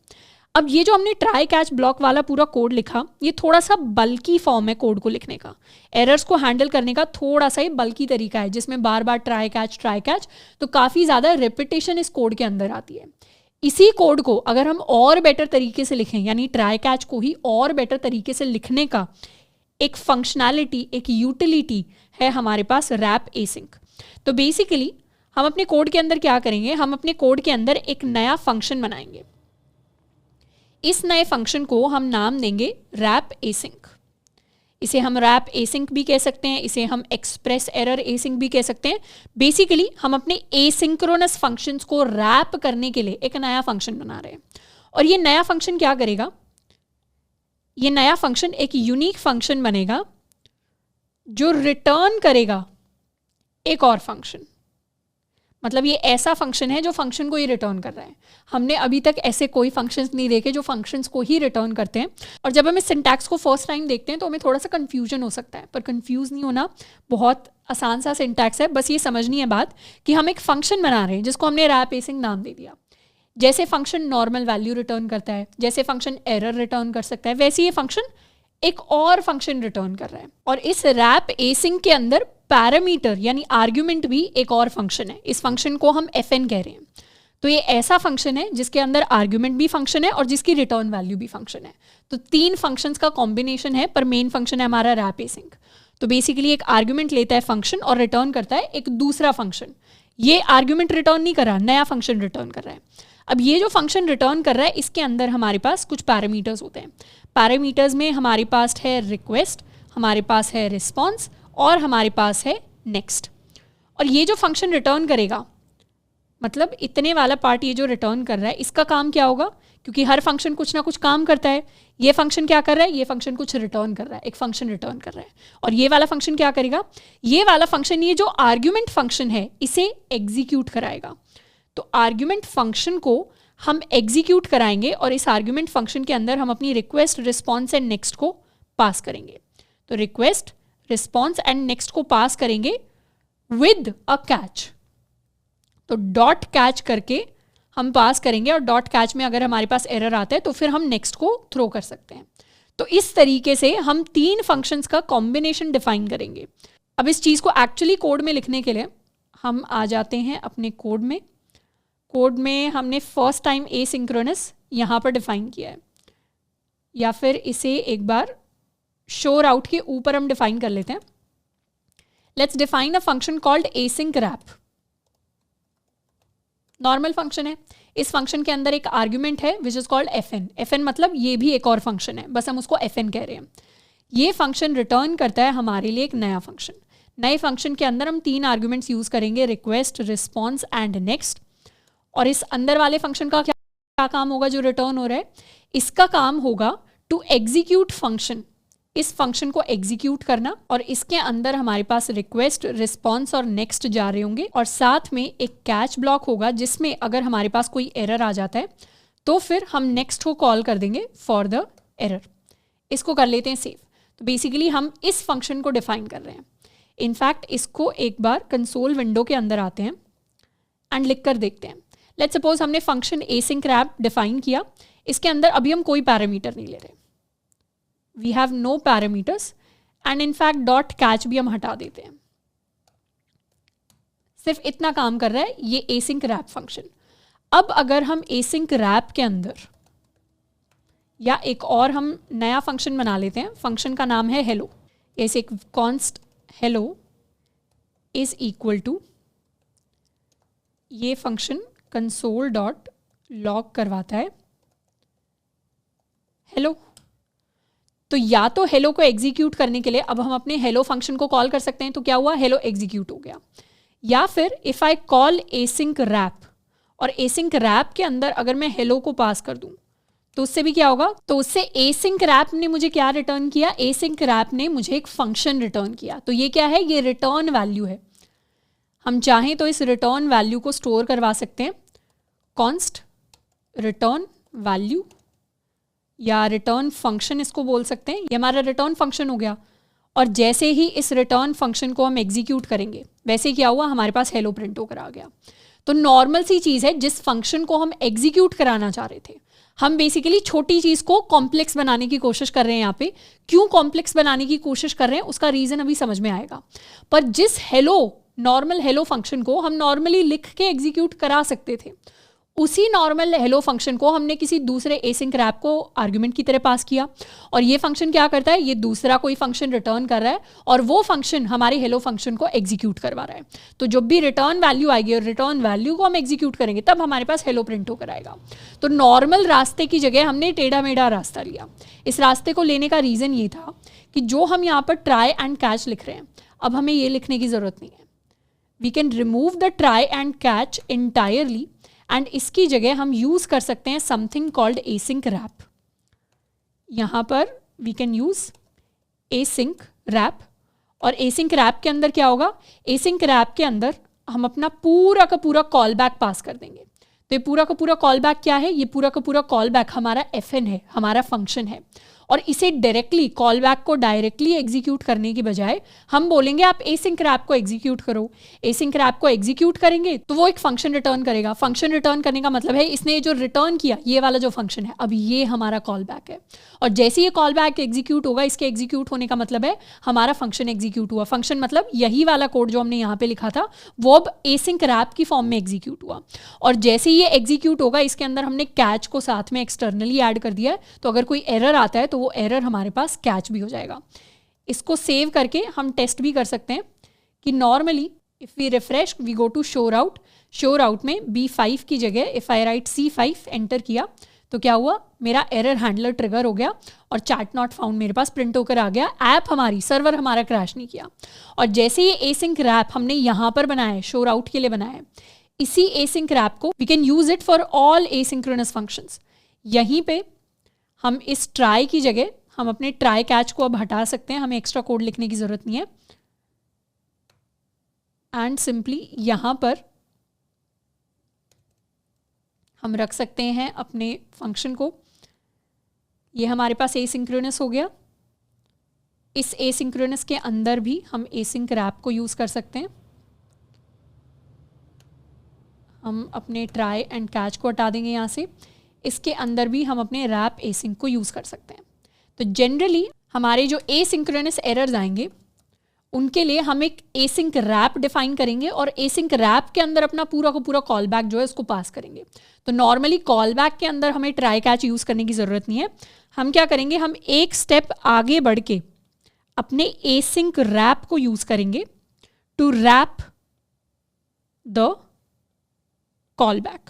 अब ये जो हमने ट्राई कैच ब्लॉक वाला पूरा कोड लिखा, ये थोड़ा सा बल्की फॉर्म है कोड को लिखने का, एरर्स को हैंडल करने का थोड़ा सा ही बल्की तरीका है जिसमें बार बार ट्राई कैच, तो काफ़ी ज़्यादा रिपीटेशन इस कोड के अंदर आती है। इसी कोड को अगर हम और बेटर तरीके से लिखें, यानी ट्राई कैच को ही और बेटर तरीके से लिखने का एक फंक्शनैलिटी, एक यूटिलिटी है हमारे पास रैप एसिंक। तो बेसिकली हम अपने कोड के अंदर क्या करेंगे, हम अपने कोड के अंदर एक नया फंक्शन बनाएंगे। इस नए फंक्शन को हम नाम देंगे रैप एसिंक। इसे हम रैप एसिंक भी कह सकते हैं, इसे हम एक्सप्रेस एरर एसिंक भी कह सकते हैं। बेसिकली हम अपने एसिंक्रोनस फंक्शंस को रैप करने के लिए एक नया फंक्शन बना रहे हैं। और ये नया फंक्शन क्या करेगा, ये नया फंक्शन एक यूनिक फंक्शन बनेगा जो रिटर्न करेगा एक और फंक्शन। मतलब ये ऐसा फंक्शन है जो फंक्शन को ही रिटर्न कर रहा है। हमने अभी तक ऐसे कोई फंक्शंस नहीं देखे जो फंक्शंस को ही रिटर्न करते हैं। और जब हम इस सिंटैक्स को फर्स्ट टाइम देखते हैं तो हमें थोड़ा सा कन्फ्यूजन हो सकता है, पर कन्फ्यूज़ नहीं होना, बहुत आसान सा सिंटैक्स है। बस ये समझनी है बात कि हम एक फंक्शन बना रहे हैं जिसको हमने रैप एसिंक नाम दे दिया। जैसे फंक्शन नॉर्मल वैल्यू रिटर्न करता है, जैसे फंक्शन एरर रिटर्न कर सकता है, वैसे ये फंक्शन एक और फंक्शन रिटर्न कर रहा है। और इस रैप एसिंक के अंदर पैरामीटर यानी आर्ग्यूमेंट भी एक और फंक्शन है। इस फंक्शन को हम fn कह रहे हैं। तो ये ऐसा फंक्शन है जिसके अंदर आर्ग्यूमेंट भी फंक्शन है और जिसकी रिटर्न वैल्यू भी फंक्शन है। तो 3 फंक्शंस का कॉम्बिनेशन है, पर मेन फंक्शन है हमारा रैप एसिंक। तो बेसिकली एक आर्ग्यूमेंट लेता है फंक्शन और रिटर्न करता है एक दूसरा फंक्शन। ये आर्ग्यूमेंट रिटर्न नहीं कर रहा, नया फंक्शन रिटर्न कर रहा है। अब ये जो फंक्शन रिटर्न कर रहा है इसके अंदर हमारे पास कुछ पैरामीटर्स होते हैं। पैरामीटर्स में हमारे पास है रिक्वेस्ट, हमारे पास है रिस्पॉन्स और हमारे पास है नेक्स्ट। और ये जो फंक्शन रिटर्न करेगा, मतलब इतने वाला पार्ट ये जो रिटर्न कर रहा है, इसका काम क्या होगा, क्योंकि हर फंक्शन कुछ ना कुछ काम करता है। ये फंक्शन क्या कर रहा है, ये फंक्शन कुछ रिटर्न कर रहा है, एक फंक्शन रिटर्न कर रहा है। और ये वाला फंक्शन क्या करेगा, ये वाला फंक्शन, ये जो आर्ग्यूमेंट फंक्शन है, इसे एग्जीक्यूट कराएगा। तो आर्ग्यूमेंट फंक्शन को हम एग्जीक्यूट कराएंगे और इस आर्ग्यूमेंट फंक्शन के अंदर हम अपनी रिक्वेस्ट, रिस्पॉन्स एंड नेक्स्ट को पास करेंगे। तो रिक्वेस्ट, रिस्पॉन्स एंड नेक्स्ट को पास करेंगे विद अ कैच। तो डॉट कैच करके हम पास करेंगे और डॉट कैच में अगर हमारे पास एरर आता है तो फिर हम नेक्स्ट को थ्रो कर सकते हैं। तो इस तरीके से हम 3 फंक्शंस का कॉम्बिनेशन डिफाइन करेंगे। अब इस चीज़ को एक्चुअली कोड में लिखने के लिए हम आ जाते हैं अपने कोड में। कोड में हमने फर्स्ट टाइम एसिंक्रोनस यहाँ पर डिफाइन किया है, या फिर इसे एक बार शोर आउट के ऊपर हम डिफाइन कर लेते हैं। Let's define a function called async wrap. Normal function है, इस फंक्शन के अंदर एक आर्ग्यूमेंट है विच इज कॉल्ड एफएन। एफएन मतलब ये भी एक और फंक्शन है, बस हम उसको एफएन कह रहे हैं। ये फंक्शन रिटर्न करता है हमारे लिए एक नया फंक्शन। नए फंक्शन के अंदर हम 3 आर्ग्यूमेंट्स यूज करेंगे, रिक्वेस्ट, रिस्पॉन्स एंड नेक्स्ट। और इस अंदर वाले फंक्शन का क्या काम होगा जो रिटर्न हो रहा है, इसका काम होगा टू एग्जीक्यूट फंक्शन, इस फंक्शन को एग्जीक्यूट करना। और इसके अंदर हमारे पास रिक्वेस्ट, रिस्पॉन्स और नेक्स्ट जा रहे होंगे और साथ में एक कैच ब्लॉक होगा जिसमें अगर हमारे पास कोई एरर आ जाता है तो फिर हम नेक्स्ट को कॉल कर देंगे फॉर द एरर। इसको कर लेते हैं सेव। तो बेसिकली हम इस फंक्शन को डिफाइन कर रहे हैं। इनफैक्ट इसको एक बार कंसोल विंडो के अंदर आते हैं एंड लिख कर देखते हैं। लेट्स सपोज हमने फंक्शन एसिंक रैप डिफाइन किया, इसके अंदर अभी हम कोई पैरामीटर नहीं ले रहे, we have no parameters and in fact dot catch भी हम हटा देते हैं। सिर्फ इतना काम कर रहा है ये एसिंक रैप फंक्शन। अब अगर हम एसिंक रैप के अंदर या एक और हम नया फंक्शन बना लेते हैं, फंक्शन का नाम है हेलो। ऐसे एक const hello is equal to, ये फंक्शन कंसोल डॉट लॉग करवाता है हेलो। तो या तो हेलो को एग्जीक्यूट करने के लिए अब हम अपने हेलो फंक्शन को कॉल कर सकते हैं, तो क्या हुआ, हेलो एग्जीक्यूट हो गया। या फिर if I call async wrap, और एसिंक रैप के अंदर अगर मैं हेलो को पास कर दूं तो उससे भी क्या होगा, तो उससे एसिंक रैप ने मुझे क्या रिटर्न किया, एसिंक रैप ने मुझे एक फंक्शन रिटर्न किया। तो ये क्या है, ये रिटर्न वैल्यू है। हम चाहें तो इस रिटर्न वैल्यू को स्टोर करवा सकते हैं, कॉन्स्ट रिटर्न वैल्यू या रिटर्न फंक्शन इसको बोल सकते हैं। ये हमारा रिटर्न फंक्शन हो गया। और जैसे ही इस रिटर्न फंक्शन को हम एग्जीक्यूट करेंगे वैसे क्या हुआ, हमारे पास हेलो प्रिंट होकर आ गया। तो नॉर्मल सी चीज़ है, जिस फंक्शन को हम एग्जीक्यूट कराना चाह रहे थे, हम बेसिकली छोटी चीज़ को कॉम्प्लेक्स बनाने की कोशिश कर रहे हैं। यहाँ पे क्यों कॉम्प्लेक्स बनाने की कोशिश कर रहे हैं उसका रीज़न अभी समझ में आएगा। पर जिस हेलो, नॉर्मल हेलो फंक्शन को हम नॉर्मली लिख के एग्जीक्यूट करा सकते थे, उसी नॉर्मल हेलो फंक्शन को हमने किसी दूसरे एसिंक रैप को आर्ग्यूमेंट की तरह पास किया। और ये फंक्शन क्या करता है, ये दूसरा कोई फंक्शन रिटर्न कर रहा है और वो फंक्शन हमारे हेलो फंक्शन को एग्जीक्यूट करवा रहा है। तो जब भी रिटर्न वैल्यू आएगी और रिटर्न वैल्यू को हम एग्जीक्यूट करेंगे तब हमारे पास हेलो प्रिंट होकर आएगा। तो नॉर्मल रास्ते की जगह हमने टेढ़ा मेढ़ा रास्ता लिया। इस रास्ते को लेने का रीज़न ये था कि जो हम यहाँ पर ट्राई एंड कैच लिख रहे हैं, अब हमें ये लिखने की ज़रूरत नहीं है। We can remove the try and catch entirely and इसकी जगह हम यूज कर सकते हैं समथिंग कॉल्ड एसिंक रैप। यहाँ पर we can use async wrap. और एसिंक रैप के अंदर क्या होगा, एसिंक रैप के अंदर हम अपना पूरा का पूरा कॉल बैक पास कर देंगे। तो ये पूरा का पूरा कॉल बैक क्या है, ये पूरा का पूरा कॉल बैक हमारा एफएन है, हमारा फंक्शन है। और इसे डायरेक्टली, कॉल बैक को डायरेक्टली एग्जीक्यूट करने की बजाय हम बोलेंगे आप एसिंक रैप को एग्जीक्यूट करो। एसिंक रैप को एग्जीक्यूट करेंगे तो वो एक फंक्शन रिटर्न करेगा। फंक्शन रिटर्न करने का मतलब है इसने जो रिटर्न किया, ये वाला जो फंक्शन है, अब ये हमारा कॉल बैक है। और जैसे ये कॉल बैक एग्जीक्यूट होगा, इसके एग्जीक्यूट होने का मतलब है हमारा फंक्शन एग्जीक्यूट हुआ। फंक्शन मतलब यही वाला कोड जो हमने यहाँ पे लिखा था वो अब एसिंक रैप की फॉर्म में एग्जीक्यूट हुआ। और जैसे ये एग्जीक्यूट होगा, इसके अंदर हमने कैच को साथ में एक्सटर्नली ऐड कर दिया है, तो अगर कोई एरर आता है तो वो एरर हमारे पास कैच भी हो जाएगा। इसको सेव करके हम टेस्ट भी कर सकते हैं कि normally if we refresh, we go to shore out, shore out में B5 की जगह if I right C5 enter किया तो क्या हुआ, मेरा एरर हैंडलर ट्रिगर हो गया और चैट नॉट फाउंड मेरे पास प्रिंट होकर आ गया। ऐप हमारी, सर्वर हमारा क्रैश नहीं किया। और जैसे ये एसिंक रैप हमने यहाँ पर बनाया है, शो राउट के लिए बनाया है, इसी एसिंक रैप को we can use it for all asynchronous functions. यहीं पे हम इस ट्राई की जगह हम अपने ट्राई कैच को अब हटा सकते हैं, हमें एक्स्ट्रा कोड लिखने की जरूरत नहीं है। एंड सिंपली यहाँ पर हम रख सकते हैं अपने फंक्शन को। ये हमारे पास एसिंक्रोनस हो गया। इस एसिंक्रोनस के अंदर भी हम एसिंक रैप को यूज़ कर सकते हैं। हम अपने ट्राई एंड कैच को हटा देंगे यहाँ से। इसके अंदर भी हम अपने रैप एसिंक को यूज़ कर सकते हैं। तो जनरली हमारे जो एसिंक्रोनस एरर्स आएंगे उनके लिए हम एक एसिंक रैप डिफाइन करेंगे और एसिंक रैप के अंदर अपना पूरा का पूरा कॉल बैक जो है उसको पास करेंगे। तो नॉर्मली कॉल बैक के अंदर हमें ट्राई कैच यूज़ करने की ज़रूरत नहीं है। हम क्या करेंगे, हम एक स्टेप आगे बढ़ के अपने एसिंक रैप को यूज़ करेंगे to wrap the callback.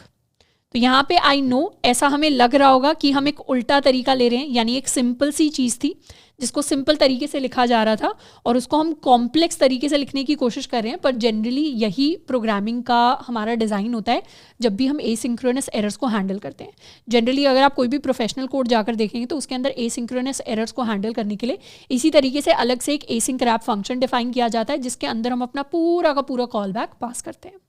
तो यहाँ पे आई नो ऐसा हमें लग रहा होगा कि हम एक उल्टा तरीका ले रहे हैं, यानी एक सिंपल सी चीज़ थी जिसको सिंपल तरीके से लिखा जा रहा था और उसको हम कॉम्प्लेक्स तरीके से लिखने की कोशिश कर रहे हैं। पर जनरली यही प्रोग्रामिंग का हमारा डिज़ाइन होता है जब भी हम एसिंक्रोनस एरर्स को हैंडल करते हैं। जनरली अगर आप कोई भी प्रोफेशनल कोड जाकर देखेंगे तो उसके अंदर एसिंक्रोनस एरर्स को हैंडल करने के लिए इसी तरीके से अलग से एक एसिंक रैप फंक्शन डिफाइन किया जाता है जिसके अंदर हम अपना पूरा का पूरा कॉल बैक पास करते हैं।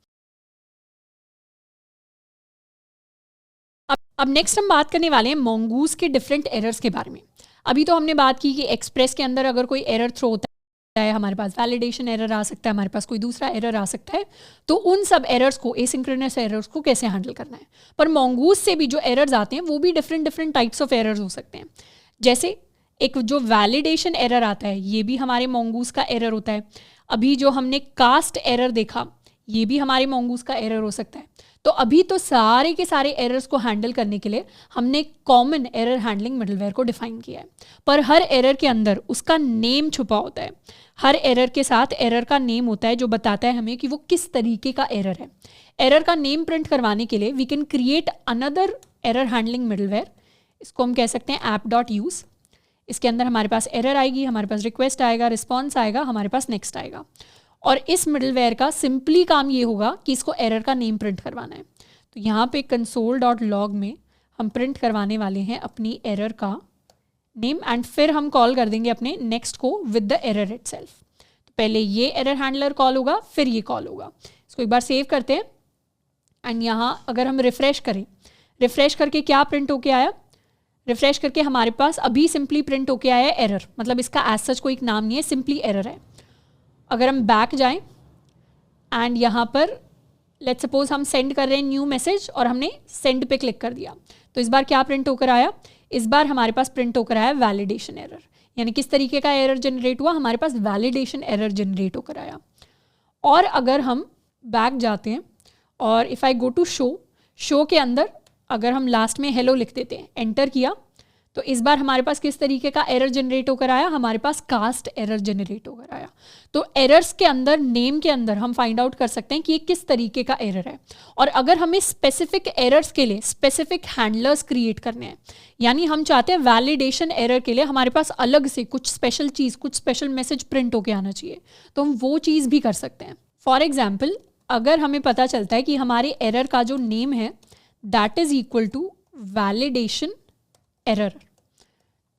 अब नेक्स्ट हम बात करने वाले हैं मोंगूज के डिफरेंट एरर्स के बारे में। अभी तो हमने बात की कि एक्सप्रेस के अंदर अगर कोई एरर थ्रो होता है, हमारे पास वैलिडेशन एरर आ सकता है, हमारे पास कोई दूसरा एरर आ सकता है, तो उन सब एरर्स को, एसिंक्रोनस एरर्स को कैसे हैंडल करना है। पर मोंगूज से भी जो एरर्स आते हैं वो भी डिफरेंट टाइप्स ऑफ एरर्स हो सकते हैं। जैसे एक जो वैलिडेशन एरर आता है, ये भी हमारे मोंगूज का एरर होता है। अभी जो हमने कास्ट एरर देखा, ये भी हमारे मोंगूज का एरर हो सकता है। तो अभी तो सारे के सारे एरर्स को हैंडल करने के लिए हमने कॉमन एरर हैंडलिंग मिडलवेयर को डिफाइन किया है। पर हर एरर के अंदर उसका नेम छुपा होता है। हर एरर के साथ एरर का नेम होता है जो बताता है हमें कि वो किस तरीके का एरर है। एरर का नेम प्रिंट करवाने के लिए we can create another error handling middleware. इसको हम कह सकते हैं app.use। इसके अंदर हमारे पास एरर आएगी, हमारे पास रिक्वेस्ट आएगा, रिस्पॉन्स आएगा, हमारे पास नेक्स्ट आएगा। और इस मिडलवेयर का सिंपली काम ये होगा कि इसको एरर का नेम प्रिंट करवाना है। तो यहाँ पे console.log में हम प्रिंट करवाने वाले हैं अपनी एरर का नेम एंड फिर हम कॉल कर देंगे अपने नेक्स्ट को विद द एरर इटसेल्फ। तो पहले ये एरर हैंडलर कॉल होगा, फिर ये कॉल होगा। इसको एक बार सेव करते हैं एंड यहाँ अगर हम रिफ्रेश करें, रिफ्रेश करके क्या प्रिंट होके आया, रिफ्रेश करके हमारे पास अभी सिंपली प्रिंट होके आया है एरर। मतलब इसका एज सच कोई नाम नहीं है, सिंपली एरर है। अगर हम बैक जाएं एंड यहाँ पर लेट्स सपोज हम सेंड कर रहे हैं न्यू मैसेज और हमने सेंड पे क्लिक कर दिया, तो इस बार क्या प्रिंट होकर आया, इस बार हमारे पास प्रिंट होकर आया वैलिडेशन एरर। यानी किस तरीके का एरर जनरेट हुआ, हमारे पास वैलिडेशन एरर जनरेट होकर आया। और अगर हम बैक जाते हैं और if I go to show के अंदर अगर हम लास्ट में हेलो लिख देते हैं, एंटर किया, तो इस बार हमारे पास किस तरीके का एरर जनरेट होकर आया, हमारे पास कास्ट एरर जनरेट होकर आया। तो एरर्स के अंदर, नेम के अंदर हम फाइंड आउट कर सकते हैं कि ये किस तरीके का एरर है। और अगर हमें स्पेसिफिक एरर्स के लिए स्पेसिफिक हैंडलर्स क्रिएट करने हैं, यानी हम चाहते हैं वैलिडेशन एरर के लिए हमारे पास अलग से कुछ स्पेशल चीज़, कुछ स्पेशल मैसेज प्रिंट होकर आना चाहिए, तो हम वो चीज़ भी कर सकते हैं। फॉर एग्जाम्पल, अगर हमें पता चलता है कि हमारे एरर का जो नेम है that is equal to validation error,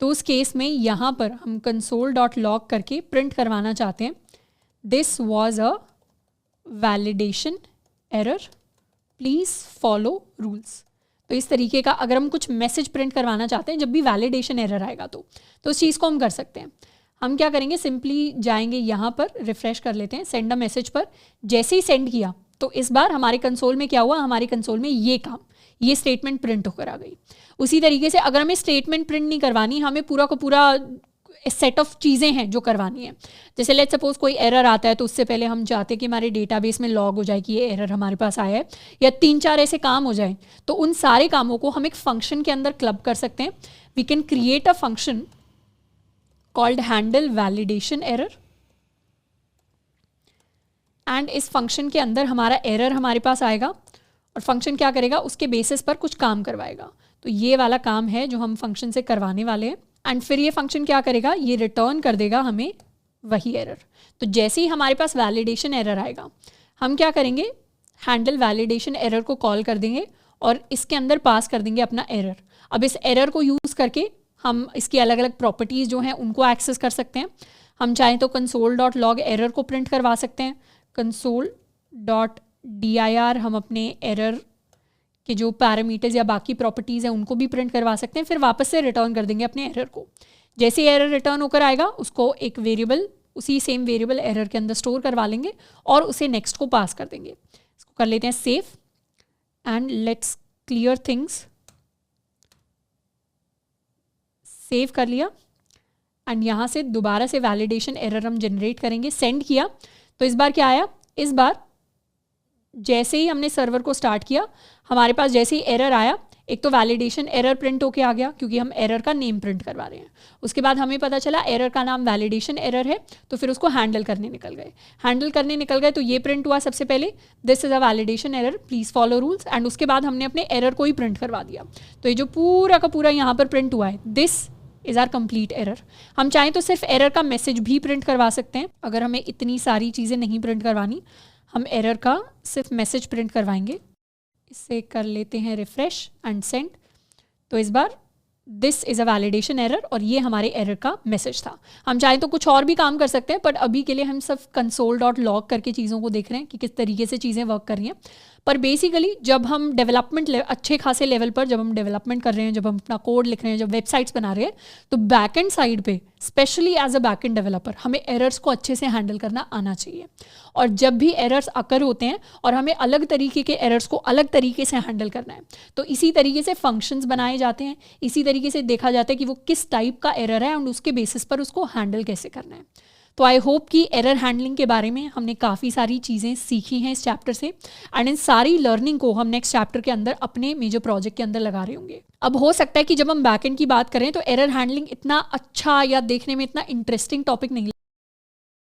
तो उस केस में यहाँ पर हम console.log करके प्रिंट करवाना चाहते हैं this was a validation error, please follow rules. तो इस तरीके का अगर हम कुछ मैसेज प्रिंट करवाना चाहते हैं जब भी वैलिडेशन एरर आएगा तो उस चीज़ को हम कर सकते हैं। हम क्या करेंगे, सिंपली जाएंगे यहाँ पर, रिफ्रेश कर लेते हैं, सेंड अ मैसेज पर। जैसे ही सेंड किया तो इस बार हमारे कंसोल में क्या हुआ, हमारे कंसोल में ये स्टेटमेंट प्रिंट होकर आ गई। उसी तरीके से अगर हमें स्टेटमेंट प्रिंट नहीं करवानी, हमें पूरा का पूरा सेट ऑफ चीज़ें हैं जो करवानी है। जैसे लेट्स सपोज कोई एरर आता है तो उससे पहले हम चाहते हैं कि हमारे डेटाबेस में लॉग हो जाए कि ये एरर हमारे पास आया है, या 3-4 ऐसे काम हो जाए, तो उन सारे कामों को हम एक फंक्शन के अंदर क्लब कर सकते हैं। We can create a function called handle validation error and इस फंक्शन के अंदर हमारा एरर हमारे पास आएगा और और फंक्शन क्या करेगा, उसके बेसिस पर कुछ काम करवाएगा। तो ये वाला काम है जो हम फंक्शन से करवाने वाले हैं। एंड फिर ये फंक्शन क्या करेगा, ये रिटर्न कर देगा हमें वही एरर। तो जैसे ही हमारे पास वैलिडेशन एरर आएगा, हम क्या करेंगे, हैंडल वैलिडेशन एरर को कॉल कर देंगे और इसके अंदर पास कर देंगे अपना एरर। अब इस एरर को यूज़ करके हम इसकी अलग अलग प्रॉपर्टीज़ जो हैं उनको एक्सेस कर सकते हैं। हम चाहें तो console.log एरर को प्रिंट करवा सकते हैं। console.dir हम अपने एरर के जो पैरामीटर्स या बाकी प्रॉपर्टीज़ हैं उनको भी प्रिंट करवा सकते हैं। फिर वापस से रिटर्न कर देंगे अपने एरर को। जैसे एरर रिटर्न होकर आएगा, उसको एक वेरिएबल, उसी सेम वेरिएबल एरर के अंदर स्टोर करवा लेंगे और उसे नेक्स्ट को पास कर देंगे। इसको कर लेते हैं save and let's clear things. Save कर लिया एंड यहाँ से दोबारा से वैलिडेशन एरर हम जनरेट करेंगे। सेंड किया तो इस बार क्या आया, इस बार जैसे ही हमने सर्वर को स्टार्ट किया, हमारे पास जैसे ही एरर आया, एक तो वैलिडेशन एरर प्रिंट होके आ गया क्योंकि हम एरर का नेम प्रिंट करवा रहे हैं। उसके बाद हमें पता चला एरर का नाम वैलिडेशन एरर है, तो फिर उसको हैंडल करने निकल गए। तो ये प्रिंट हुआ सबसे पहले, this is a validation error, please follow rules. And उसके बाद हमने अपने एरर को ही प्रिंट करवा दिया। तो ये जो पूरा का पूरा यहाँ पर प्रिंट हुआ है, this is our complete error. हम चाहें तो सिर्फ एरर का मैसेज भी प्रिंट करवा सकते हैं। अगर हमें इतनी सारी चीज़ें नहीं प्रिंट करवानी, हम एरर का सिर्फ मैसेज प्रिंट करवाएंगे। इसे कर लेते हैं रिफ्रेश एंड सेंड। तो इस बार this is a validation error और ये हमारे एरर का मैसेज था। हम चाहें तो कुछ और भी काम कर सकते हैं, बट अभी के लिए हम सिर्फ console.log करके चीज़ों को देख रहे हैं कि किस तरीके से चीज़ें वर्क कर रही हैं। पर बेसिकली जब हम डेवलपमेंट अच्छे खासे लेवल पर जब हम डेवलपमेंट कर रहे हैं, जब हम अपना कोड लिख रहे हैं, जब वेबसाइट्स बना रहे हैं, तो बैक एंड साइड पे specially as a back end developer हमें एरर्स को अच्छे से हैंडल करना आना चाहिए। और जब भी एरर्स अकर होते हैं और हमें अलग तरीके के एरर्स को अलग तरीके से हैंडल करना है, तो इसी तरीके से फंक्शंस बनाए जाते हैं, इसी तरीके से देखा जाता है कि वो किस टाइप का एरर है एंड उसके बेसिस पर उसको हैंडल कैसे करना है। तो आई होप कि एरर हैंडलिंग के बारे में हमने काफ़ी सारी चीज़ें सीखी हैं इस चैप्टर से, एंड इन सारी लर्निंग को हम नेक्स्ट चैप्टर के अंदर अपने मेजर प्रोजेक्ट के अंदर लगा रहे होंगे। अब हो सकता है कि जब हम बैकएंड की बात करें तो एरर हैंडलिंग इतना अच्छा या देखने में इतना इंटरेस्टिंग टॉपिक नहीं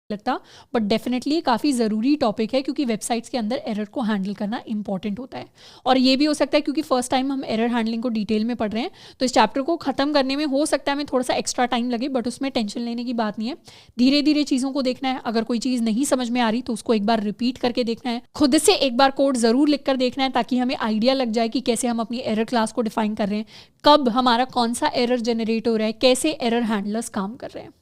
लगता, बट डेफिनेटली काफ़ी ज़रूरी टॉपिक है क्योंकि वेबसाइट्स के अंदर एरर को हैंडल करना इंपॉर्टेंट होता है। और ये भी हो सकता है क्योंकि फर्स्ट टाइम हम एरर हैंडलिंग को डिटेल में पढ़ रहे हैं, तो इस चैप्टर को ख़त्म करने में हो सकता है हमें थोड़ा सा एक्स्ट्रा टाइम लगे, बट उसमें टेंशन लेने की बात नहीं है। धीरे धीरे चीज़ों को देखना है। अगर कोई चीज़ नहीं समझ में आ रही तो उसको एक बार रिपीट करके देखना है, खुद से एक बार कोड ज़रूर लिख कर देखना है ताकि हमें आइडिया लग जाए कि कैसे हम अपनी एरर क्लास को डिफाइन कर रहे हैं, कब हमारा कौन सा एरर जनरेट हो रहा है, कैसे एरर हैंडलर्स काम कर रहे हैं।